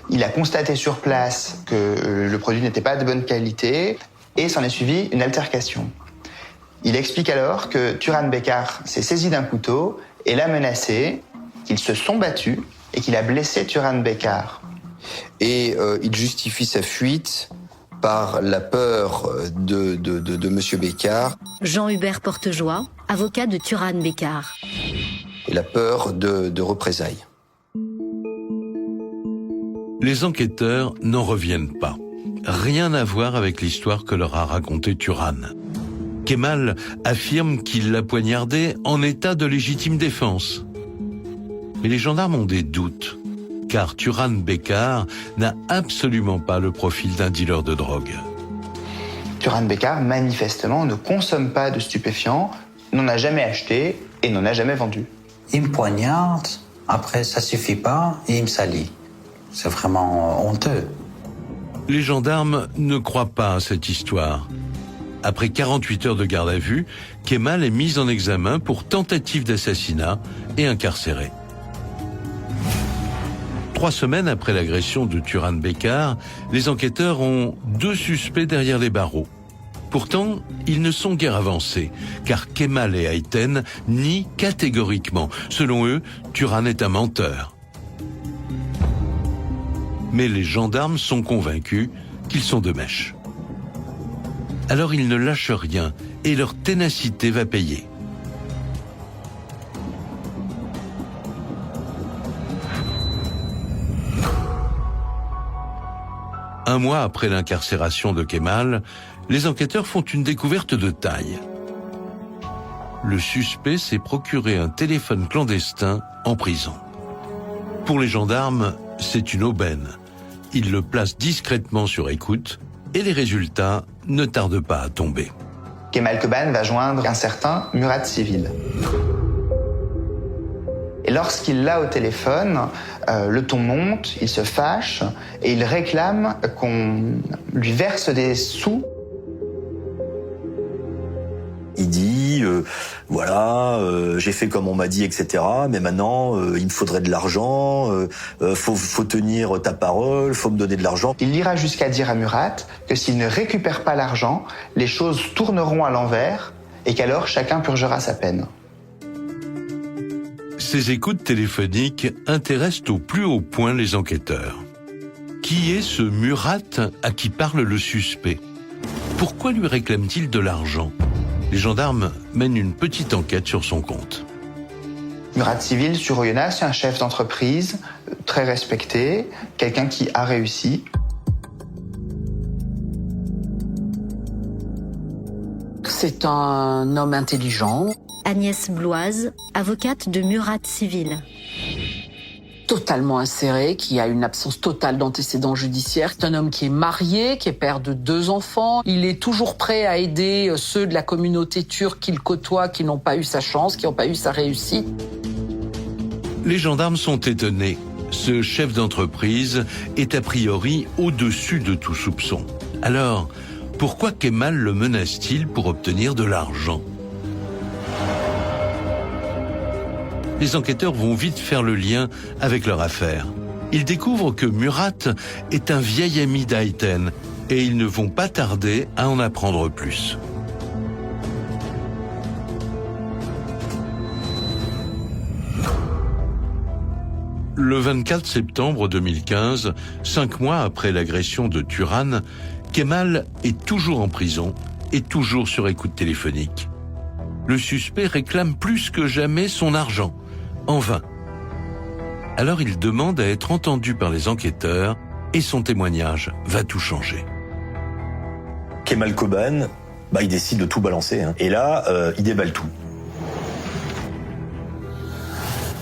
Il a constaté sur place que le produit n'était pas de bonne qualité et s'en est suivi une altercation. Il explique alors que Turan Bécard s'est saisi d'un couteau et l'a menacé, qu'ils se sont battus et qu'il a blessé Turan Bécard. Et il justifie sa fuite par la peur de Monsieur Bécard. Jean-Hubert Portejoie, avocat de Turan Bécard. Et la peur de représailles. Les enquêteurs n'en reviennent pas. Rien à voir avec l'histoire que leur a racontée Turan. Kemal affirme qu'il l'a poignardé en état de légitime défense. Mais les gendarmes ont des doutes, car Turan Bécard n'a absolument pas le profil d'un dealer de drogue. Turan Bécard, manifestement, ne consomme pas de stupéfiants, n'en a jamais acheté et n'en a jamais vendu. Il me poignarde, après ça suffit pas, et il me salit. C'est vraiment honteux. Les gendarmes ne croient pas à cette histoire. Après 48 heures de garde à vue, Kemal est mis en examen pour tentative d'assassinat et incarcéré. 3 semaines après l'agression de Turan Bécard, les enquêteurs ont 2 suspects derrière les barreaux. Pourtant, ils ne sont guère avancés, car Kemal et Ayten nient catégoriquement. Selon eux, Turan est un menteur. Mais les gendarmes sont convaincus qu'ils sont de mèche. Alors ils ne lâchent rien et leur ténacité va payer. Un mois après l'incarcération de Kemal, les enquêteurs font une découverte de taille. Le suspect s'est procuré un téléphone clandestin en prison. Pour les gendarmes, c'est une aubaine. Ils le placent discrètement sur écoute et les résultats ne tardent pas à tomber. Kemal Koban va joindre un certain Murat Civil. Et lorsqu'il l'a au téléphone, le ton monte, il se fâche et il réclame qu'on lui verse des sous. Il dit, j'ai fait comme on m'a dit, etc. Mais maintenant, il me faudrait de l'argent, faut tenir ta parole, faut me donner de l'argent. Il ira jusqu'à dire à Murat que s'il ne récupère pas l'argent, les choses tourneront à l'envers et qu'alors chacun purgera sa peine. Ces écoutes téléphoniques intéressent au plus haut point les enquêteurs. Qui est ce Murat à qui parle le suspect? Pourquoi lui réclame-t-il de l'argent? Les gendarmes mènent une petite enquête sur son compte. Murat Civil sur Oyonnax, c'est un chef d'entreprise très respecté, quelqu'un qui a réussi. C'est un homme intelligent. Agnès Bloise, avocate de Murat Civil. Totalement inséré, qui a une absence totale d'antécédents judiciaires. C'est un homme qui est marié, qui est père de 2 enfants. Il est toujours prêt à aider ceux de la communauté turque qu'il côtoie, qui n'ont pas eu sa chance, qui n'ont pas eu sa réussite. Les gendarmes sont étonnés. Ce chef d'entreprise est a priori au-dessus de tout soupçon. Alors, pourquoi Kemal le menace-t-il pour obtenir de l'argent? Les enquêteurs vont vite faire le lien avec leur affaire. Ils découvrent que Murat est un vieil ami d'Ayten et ils ne vont pas tarder à en apprendre plus. Le 24 septembre 2015, 5 mois après l'agression de Turan, Kemal est toujours en prison et toujours sur écoute téléphonique. Le suspect réclame plus que jamais son argent. En vain. Alors il demande à être entendu par les enquêteurs et son témoignage va tout changer. Kemal Koban, il décide de tout balancer. Et là, il déballe tout.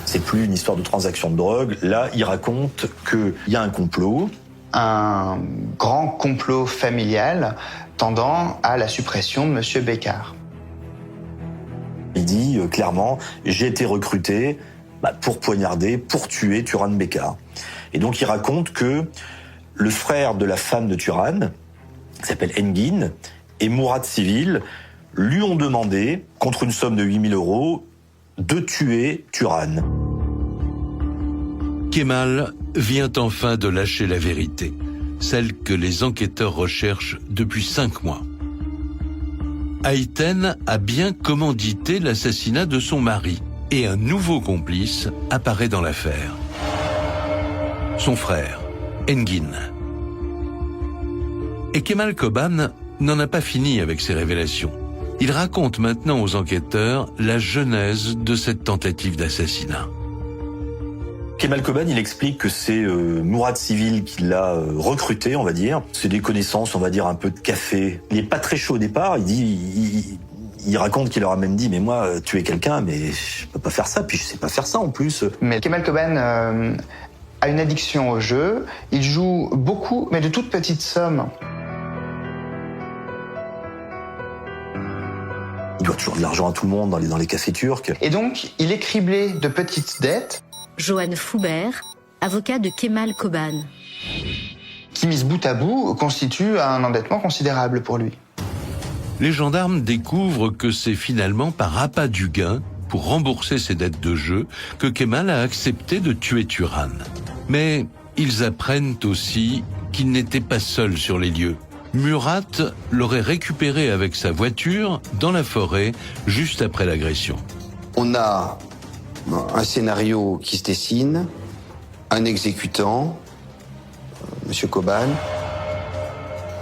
C'est plus une histoire de transaction de drogue. Là, il raconte qu'il y a un complot. Un grand complot familial tendant à la suppression de M. Becar. Il dit clairement, j'ai été recruté pour poignarder, pour tuer Turan Bekar. Et donc il raconte que le frère de la femme de Turan, qui s'appelle Engin, et Murat Civil lui ont demandé, contre une somme de 8 000 €, de tuer Turan. Kemal vient enfin de lâcher la vérité, celle que les enquêteurs recherchent depuis 5 mois. Ayten a bien commandité l'assassinat de son mari et un nouveau complice apparaît dans l'affaire. Son frère, Engin. Et Kemal Koban n'en a pas fini avec ses révélations. Il raconte maintenant aux enquêteurs la genèse de cette tentative d'assassinat. Kemal Koban, il explique que c'est Murat Civil qui l'a recruté, on va dire. C'est des connaissances, on va dire, un peu de café. Il est pas très chaud au départ, il raconte qu'il leur a même dit, mais moi, tuer quelqu'un, mais je peux pas faire ça, puis je sais pas faire ça en plus. Mais Kemal Koban a une addiction au jeu, il joue beaucoup, mais de toutes petites sommes. Il doit toujours de l'argent à tout le monde dans les cafés turcs. Et donc, il est criblé de petites dettes. Joanne Foubert, avocat de Kemal Koban. Qui, mises bout à bout, constitue un endettement considérable pour lui. Les gendarmes découvrent que c'est finalement par appât du gain, pour rembourser ses dettes de jeu, que Kemal a accepté de tuer Turan. Mais ils apprennent aussi qu'il n'était pas seul sur les lieux. Murat l'aurait récupéré avec sa voiture dans la forêt juste après l'agression. On a un scénario qui se dessine, un exécutant, M. Koban,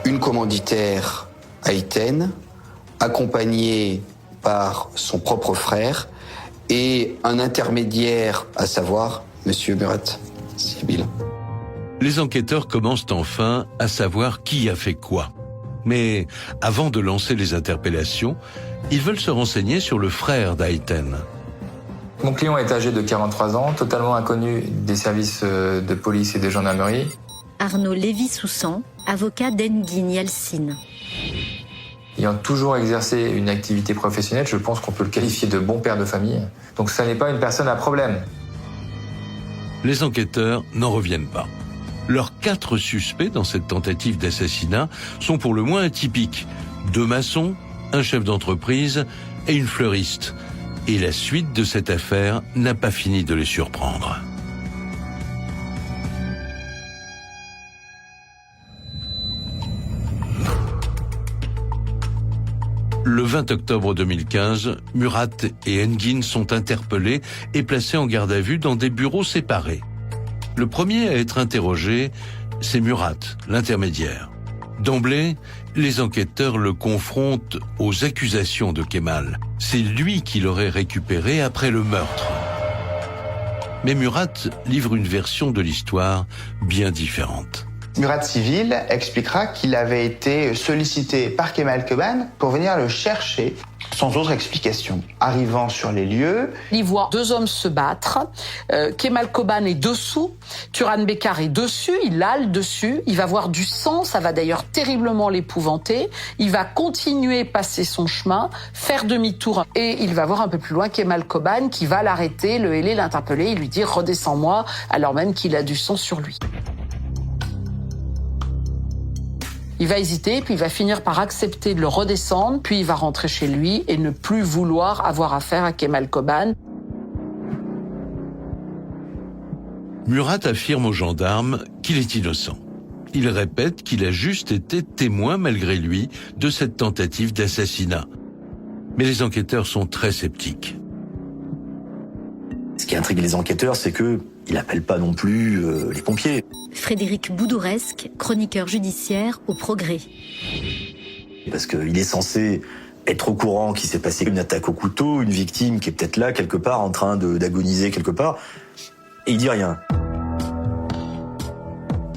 une commanditaire, Ayten, accompagnée par son propre frère, et un intermédiaire, à savoir M. Murat Civil. Les enquêteurs commencent enfin à savoir qui a fait quoi. Mais avant de lancer les interpellations, ils veulent se renseigner sur le frère d'Ayten. Mon client est âgé de 43 ans, totalement inconnu des services de police et de gendarmerie. Arnaud Lévy-Soussan, avocat d'Engin Yalcin. Ayant toujours exercé une activité professionnelle, je pense qu'on peut le qualifier de bon père de famille. Donc ça n'est pas une personne à problème. Les enquêteurs n'en reviennent pas. Leurs 4 suspects dans cette tentative d'assassinat sont pour le moins atypiques. 2 maçons, un chef d'entreprise et une fleuriste. Et la suite de cette affaire n'a pas fini de les surprendre. Le 20 octobre 2015, Murat et Engin sont interpellés et placés en garde à vue dans des bureaux séparés. Le premier à être interrogé, c'est Murat, l'intermédiaire. D'emblée, les enquêteurs le confrontent aux accusations de Kemal. C'est lui qui l'aurait récupéré après le meurtre. Mais Murat livre une version de l'histoire bien différente. Murat Civil expliquera qu'il avait été sollicité par Kemal Koban pour venir le chercher sans autre explication. Arrivant sur les lieux, il voit 2 hommes se battre. Kemal Koban est dessous, Turan Bekar est dessus, il hale dessus, il va voir du sang, ça va d'ailleurs terriblement l'épouvanter. Il va continuer passer son chemin, faire demi-tour et il va voir un peu plus loin Kemal Koban qui va l'arrêter, le héler, l'interpeller, il lui dit « redescends-moi » alors même qu'il a du sang sur lui. Il va hésiter, puis il va finir par accepter de le redescendre, puis il va rentrer chez lui et ne plus vouloir avoir affaire à Kemal Koban. Murat affirme aux gendarmes qu'il est innocent. Il répète qu'il a juste été témoin, malgré lui, de cette tentative d'assassinat. Mais les enquêteurs sont très sceptiques. Ce qui intrigue les enquêteurs, c'est que il n'appelle pas non plus les pompiers. Frédéric Boudouresque, chroniqueur judiciaire au Progrès. Parce qu'il est censé être au courant qu'il s'est passé une attaque au couteau, une victime qui est peut-être là, quelque part, en train d'agoniser quelque part, et il dit rien.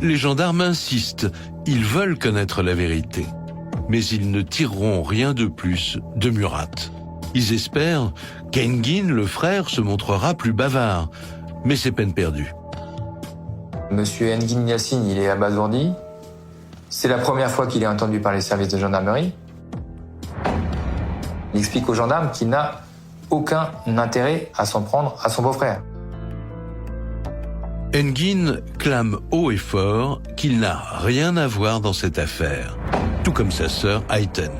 Les gendarmes insistent, ils veulent connaître la vérité. Mais ils ne tireront rien de plus de Murat. Ils espèrent qu'Engin, le frère, se montrera plus bavard. Mais c'est peine perdue. Monsieur Engin Yalcin, il est abasourdi. C'est la première fois qu'il est entendu par les services de gendarmerie. Il explique aux gendarmes qu'il n'a aucun intérêt à s'en prendre à son beau-frère. Engin clame haut et fort qu'il n'a rien à voir dans cette affaire, tout comme sa sœur Ayten.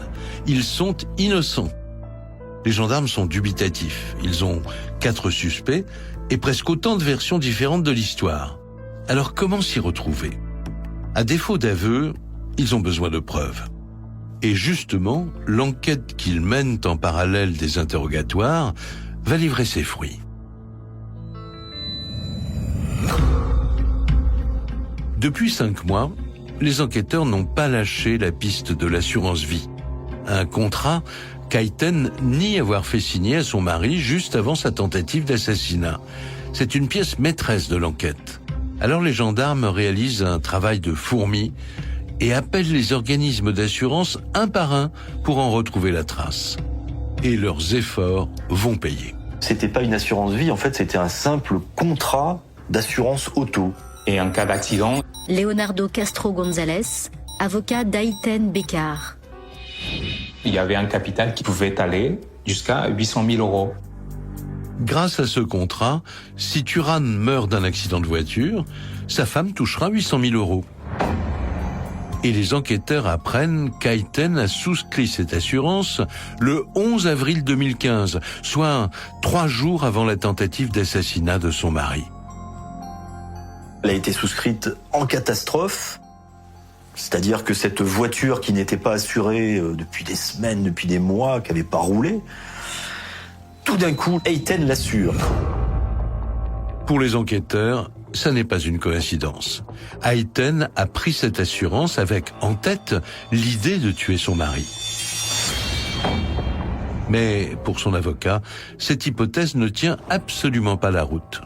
Ils sont innocents. Les gendarmes sont dubitatifs. Ils ont 4 suspects et presque autant de versions différentes de l'histoire. Alors comment s'y retrouver? À défaut d'aveu, ils ont besoin de preuves. Et justement, l'enquête qu'ils mènent en parallèle des interrogatoires va livrer ses fruits. Depuis 5 mois, les enquêteurs n'ont pas lâché la piste de l'assurance vie. Un contrat qu'Ayten nie avoir fait signer à son mari juste avant sa tentative d'assassinat. C'est une pièce maîtresse de l'enquête. Alors les gendarmes réalisent un travail de fourmi et appellent les organismes d'assurance un par un pour en retrouver la trace. Et leurs efforts vont payer. C'était pas une assurance vie, en fait, c'était un simple contrat d'assurance auto. Et en cas d'accident, Leonardo Castro González, avocat d'Ayten Bekar. il y avait un capital qui pouvait aller jusqu'à 800 000 euros. Grâce à ce contrat, si Turan meurt d'un accident de voiture, sa femme touchera 800 000 euros. Et les enquêteurs apprennent qu'Ayten a souscrit cette assurance le 11 avril 2015, soit 3 jours avant la tentative d'assassinat de son mari. Elle a été souscrite en catastrophe, c'est-à-dire que cette voiture qui n'était pas assurée depuis des semaines, depuis des mois, qui n'avait pas roulé, tout d'un coup, Ayten l'assure. Pour les enquêteurs, ça n'est pas une coïncidence. Ayten a pris cette assurance avec, en tête, l'idée de tuer son mari. Mais pour son avocat, cette hypothèse ne tient absolument pas la route.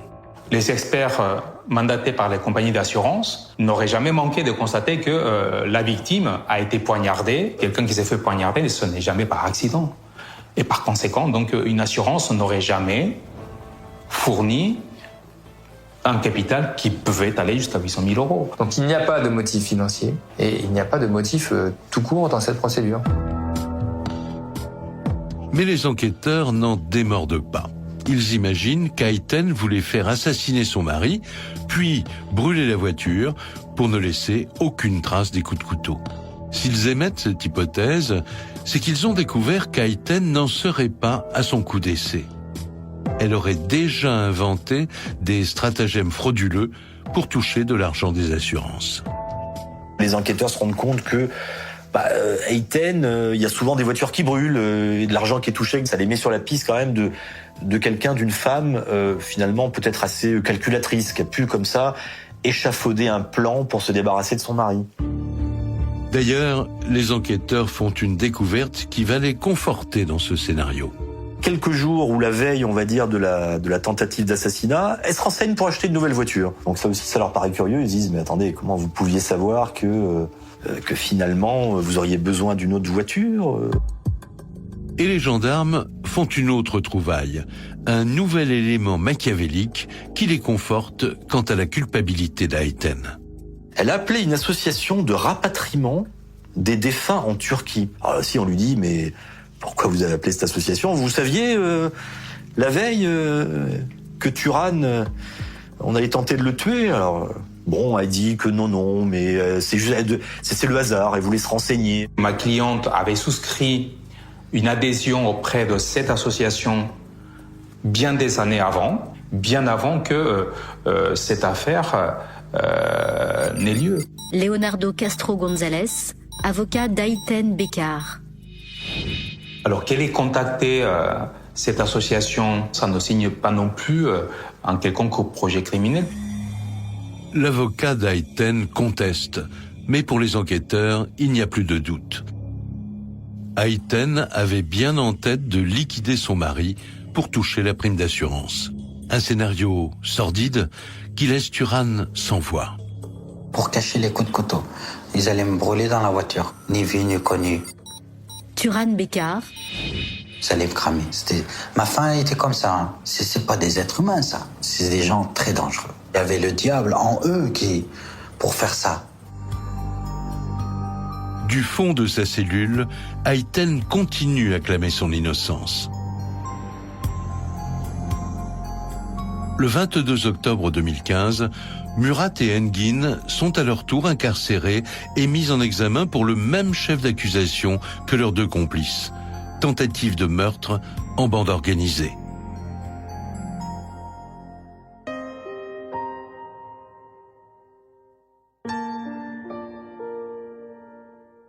Les experts mandatés par les compagnies d'assurance n'auraient jamais manqué de constater que la victime a été poignardée. Quelqu'un qui s'est fait poignarder, ce n'est jamais par accident. Et par conséquent, donc, une assurance n'aurait jamais fourni un capital qui pouvait aller jusqu'à 800 000 euros. Donc il n'y a pas de motif financier et il n'y a pas de motif tout court dans cette procédure. Mais les enquêteurs n'en démordent pas. Ils imaginent qu'Ayten voulait faire assassiner son mari, puis brûler la voiture pour ne laisser aucune trace des coups de couteau. S'ils émettent cette hypothèse, c'est qu'ils ont découvert qu'Ayten n'en serait pas à son coup d'essai. Elle aurait déjà inventé des stratagèmes frauduleux pour toucher de l'argent des assurances. Les enquêteurs se rendent compte que Ayten, il y a souvent des voitures qui brûlent et de l'argent qui est touché. Ça les met sur la piste quand même de quelqu'un, d'une femme finalement peut-être assez calculatrice, qui a pu comme ça échafauder un plan pour se débarrasser de son mari. D'ailleurs, les enquêteurs font une découverte qui va les conforter dans ce scénario. Quelques jours ou la veille, on va dire, de la tentative d'assassinat, elle se renseigne pour acheter une nouvelle voiture. Donc ça aussi, ça leur paraît curieux. Ils se disent, mais attendez, comment vous pouviez savoir que finalement, vous auriez besoin d'une autre voiture ? Et les gendarmes font une autre trouvaille, un nouvel élément machiavélique qui les conforte quant à la culpabilité d'Ayten. Elle a appelé une association de rapatriement des défunts en Turquie. Alors si on lui dit, mais pourquoi vous avez appelé cette association ? Vous saviez, la veille, que Turan, on allait tenter de le tuer. Alors, bon, elle dit que non, mais c'est le hasard, elle voulait se renseigner. Ma cliente avait souscrit une adhésion auprès de cette association bien des années avant, bien avant que cette affaire n'ait lieu. Leonardo Castro González, avocat d'Ayten Bekar. Alors qu'elle ait contacté cette association, ça ne signe pas non plus un quelconque projet criminel. L'avocat d'Ayten conteste, mais pour les enquêteurs, il n'y a plus de doute. Ayten avait bien en tête de liquider son mari pour toucher la prime d'assurance. Un scénario sordide qui laisse Turan sans voix. Pour cacher les coups de couteau, ils allaient me brûler dans la voiture, ni vu ni connu. Turan Bekar. Ça allait me cramer. Ma fin était comme ça. Hein. C'est pas des êtres humains, ça. C'est des gens très dangereux. Il y avait le diable en eux pour faire ça. Du fond de sa cellule, Ayten continue à clamer son innocence. Le 22 octobre 2015, Murat et Engin sont à leur tour incarcérés et mis en examen pour le même chef d'accusation que leurs deux complices. Tentative de meurtre en bande organisée.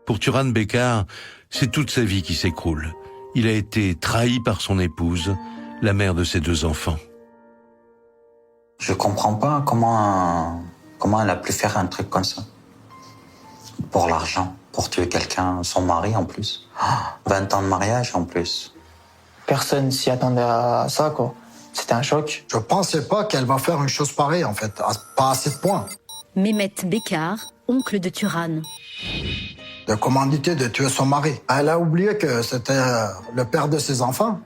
Pour Turan Bekar, c'est toute sa vie qui s'écroule. Il a été trahi par son épouse, la mère de ses deux enfants. Je comprends pas comment elle a pu faire un truc comme ça. Pour l'argent, pour tuer quelqu'un, son mari en plus. 20 ans de mariage en plus. Personne s'y attendait à ça, quoi. C'était un choc. Je pensais pas qu'elle va faire une chose pareille, en fait. Pas à ce point. Mehmet Bekar, oncle de Turan. De commanditer de tuer son mari. Elle a oublié que c'était le père de ses enfants.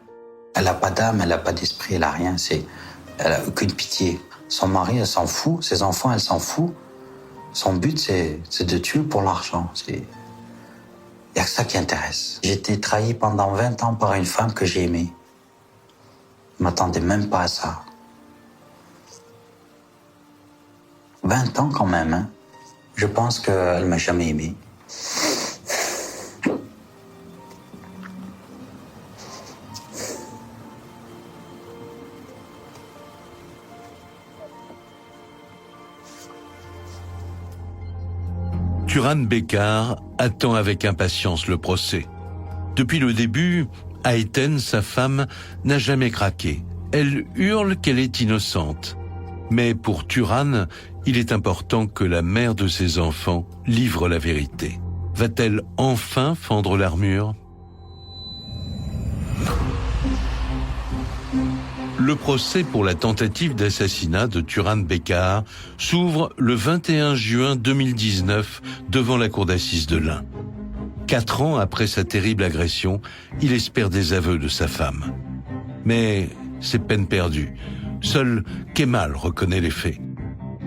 Elle a pas d'âme, elle a pas d'esprit, elle a rien. Elle a aucune pitié. Son mari, elle s'en fout. Ses enfants, elle s'en fout. Son but, c'est de tuer pour l'argent. Il y a que ça qui intéresse. J'ai été trahi pendant 20 ans par une femme que j'ai aimée. Je m'attendais même pas à ça. 20 ans quand même, hein. Je pense qu'elle m'a jamais aimé. Turan Bekar attend avec impatience le procès. Depuis le début, Ayten, sa femme, n'a jamais craqué. Elle hurle qu'elle est innocente. Mais pour Turan, il est important que la mère de ses enfants livre la vérité. Va-t-elle enfin fendre l'armure ? Le procès pour la tentative d'assassinat de Turan Bekar s'ouvre le 21 juin 2019 devant la cour d'assises de l'Ain. 4 ans après sa terrible agression, il espère des aveux de sa femme. Mais c'est peine perdue. Seul Kemal reconnaît les faits.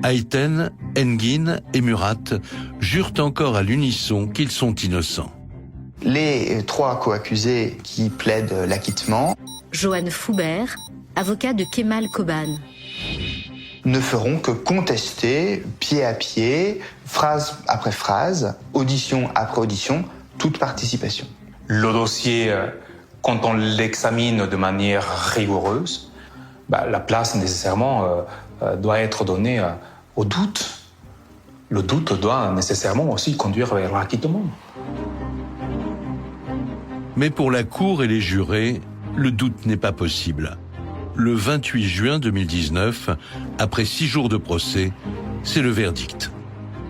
Ayten, Engin et Murat jurent encore à l'unisson qu'ils sont innocents. Les 3 co-accusés qui plaident l'acquittement, Johan Foubert, avocat de Kemal Koban, ne feront que contester pied à pied, phrase après phrase, audition après audition, toute participation. Le dossier, quand on l'examine de manière rigoureuse, la place nécessairement doit être donnée au doute. Le doute doit nécessairement aussi conduire vers l'acquittement. Mais pour la cour et les jurés, le doute n'est pas possible. Le 28 juin 2019, après 6 jours de procès, c'est le verdict.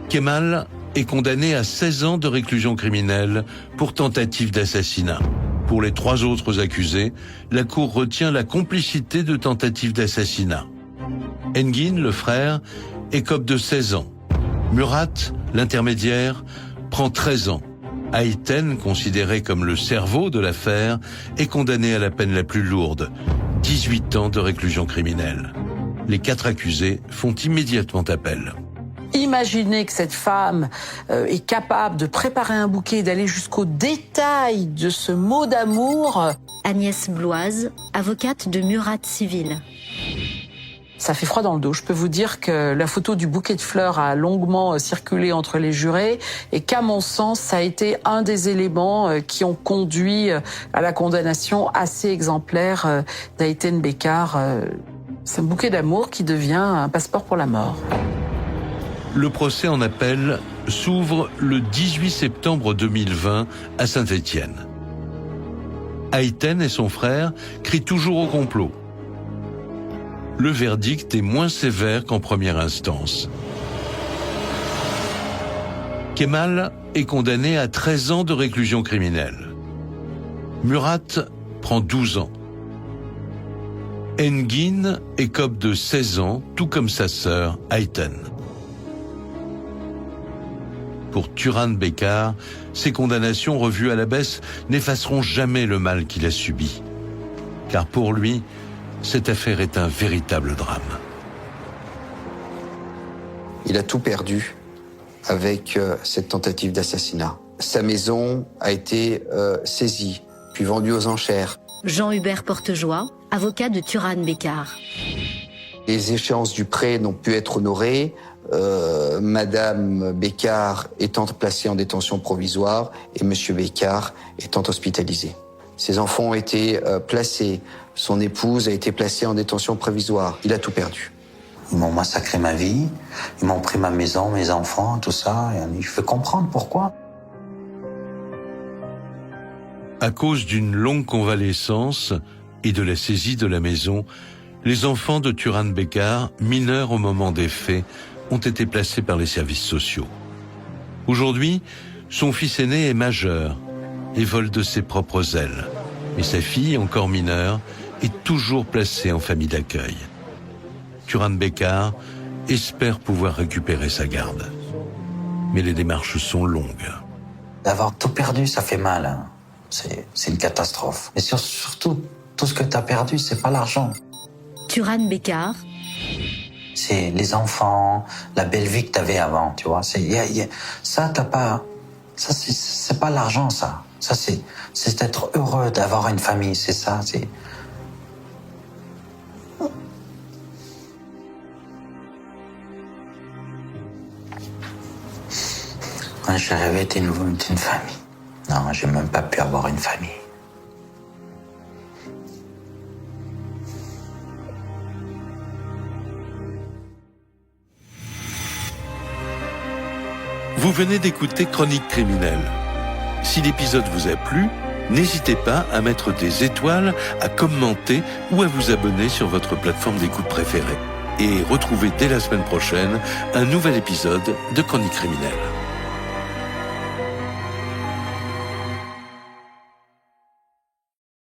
Kemal est condamné à 16 ans de réclusion criminelle pour tentative d'assassinat. Pour les 3 autres accusés, la cour retient la complicité de tentative d'assassinat. Engin, le frère, écope de 16 ans. Murat, l'intermédiaire, prend 13 ans. Ayten, considéré comme le cerveau de l'affaire, est condamné à la peine la plus lourde, 18 ans de réclusion criminelle. Les 4 accusés font immédiatement appel. Imaginez que cette femme est capable de préparer un bouquet, d'aller jusqu'au détail de ce mot d'amour. Agnès Bloise, avocate de Murat Civil. Ça fait froid dans le dos. Je peux vous dire que la photo du bouquet de fleurs a longuement circulé entre les jurés et qu'à mon sens, ça a été un des éléments qui ont conduit à la condamnation assez exemplaire d'Ayten Bekar. C'est un bouquet d'amour qui devient un passeport pour la mort. Le procès en appel s'ouvre le 18 septembre 2020 à Saint-Étienne. Ayten et son frère crient toujours au complot. Le verdict est moins sévère qu'en première instance. Kemal est condamné à 13 ans de réclusion criminelle. Murat prend 12 ans. Engin écope de 16 ans, tout comme sa sœur Ayten. Pour Turan Bekar, ces condamnations revues à la baisse n'effaceront jamais le mal qu'il a subi. Car pour lui, cette affaire est un véritable drame. Il a tout perdu avec cette tentative d'assassinat. Sa maison a été saisie, puis vendue aux enchères. Jean-Hubert Portejoie, avocat de Turan Bekar. Les échéances du prêt n'ont pu être honorées. Madame Bekar étant placée en détention provisoire et Monsieur Bekar étant hospitalisé. Ses enfants ont été placés. Son épouse a été placée en détention provisoire. Il a tout perdu. Ils m'ont massacré ma vie, ils m'ont pris ma maison, mes enfants, tout ça. Et je veux comprendre pourquoi. À cause d'une longue convalescence et de la saisie de la maison, les enfants de Turan Bekar, mineurs au moment des faits, ont été placés par les services sociaux. Aujourd'hui, son fils aîné est majeur et vole de ses propres ailes. Mais sa fille, encore mineure, est toujours placée en famille d'accueil. Turan Bekar espère pouvoir récupérer sa garde. Mais les démarches sont longues. D'avoir tout perdu, ça fait mal. Hein. C'est une catastrophe. Mais surtout, tout ce que tu as perdu, c'est pas l'argent. Turan Bekar. C'est les enfants, la belle vie que tu avais avant, tu vois. Ça, t'as pas... Ça, c'est pas l'argent, ça. Ça, c'est être heureux d'avoir une famille, c'est ça. Moi, j'ai rêvé d'une famille. Non, j'ai même pas pu avoir une famille. Vous venez d'écouter Chronique criminelle. Si l'épisode vous a plu, n'hésitez pas à mettre des étoiles, à commenter ou à vous abonner sur votre plateforme d'écoute préférée. Et retrouvez dès la semaine prochaine un nouvel épisode de Chronique criminelle.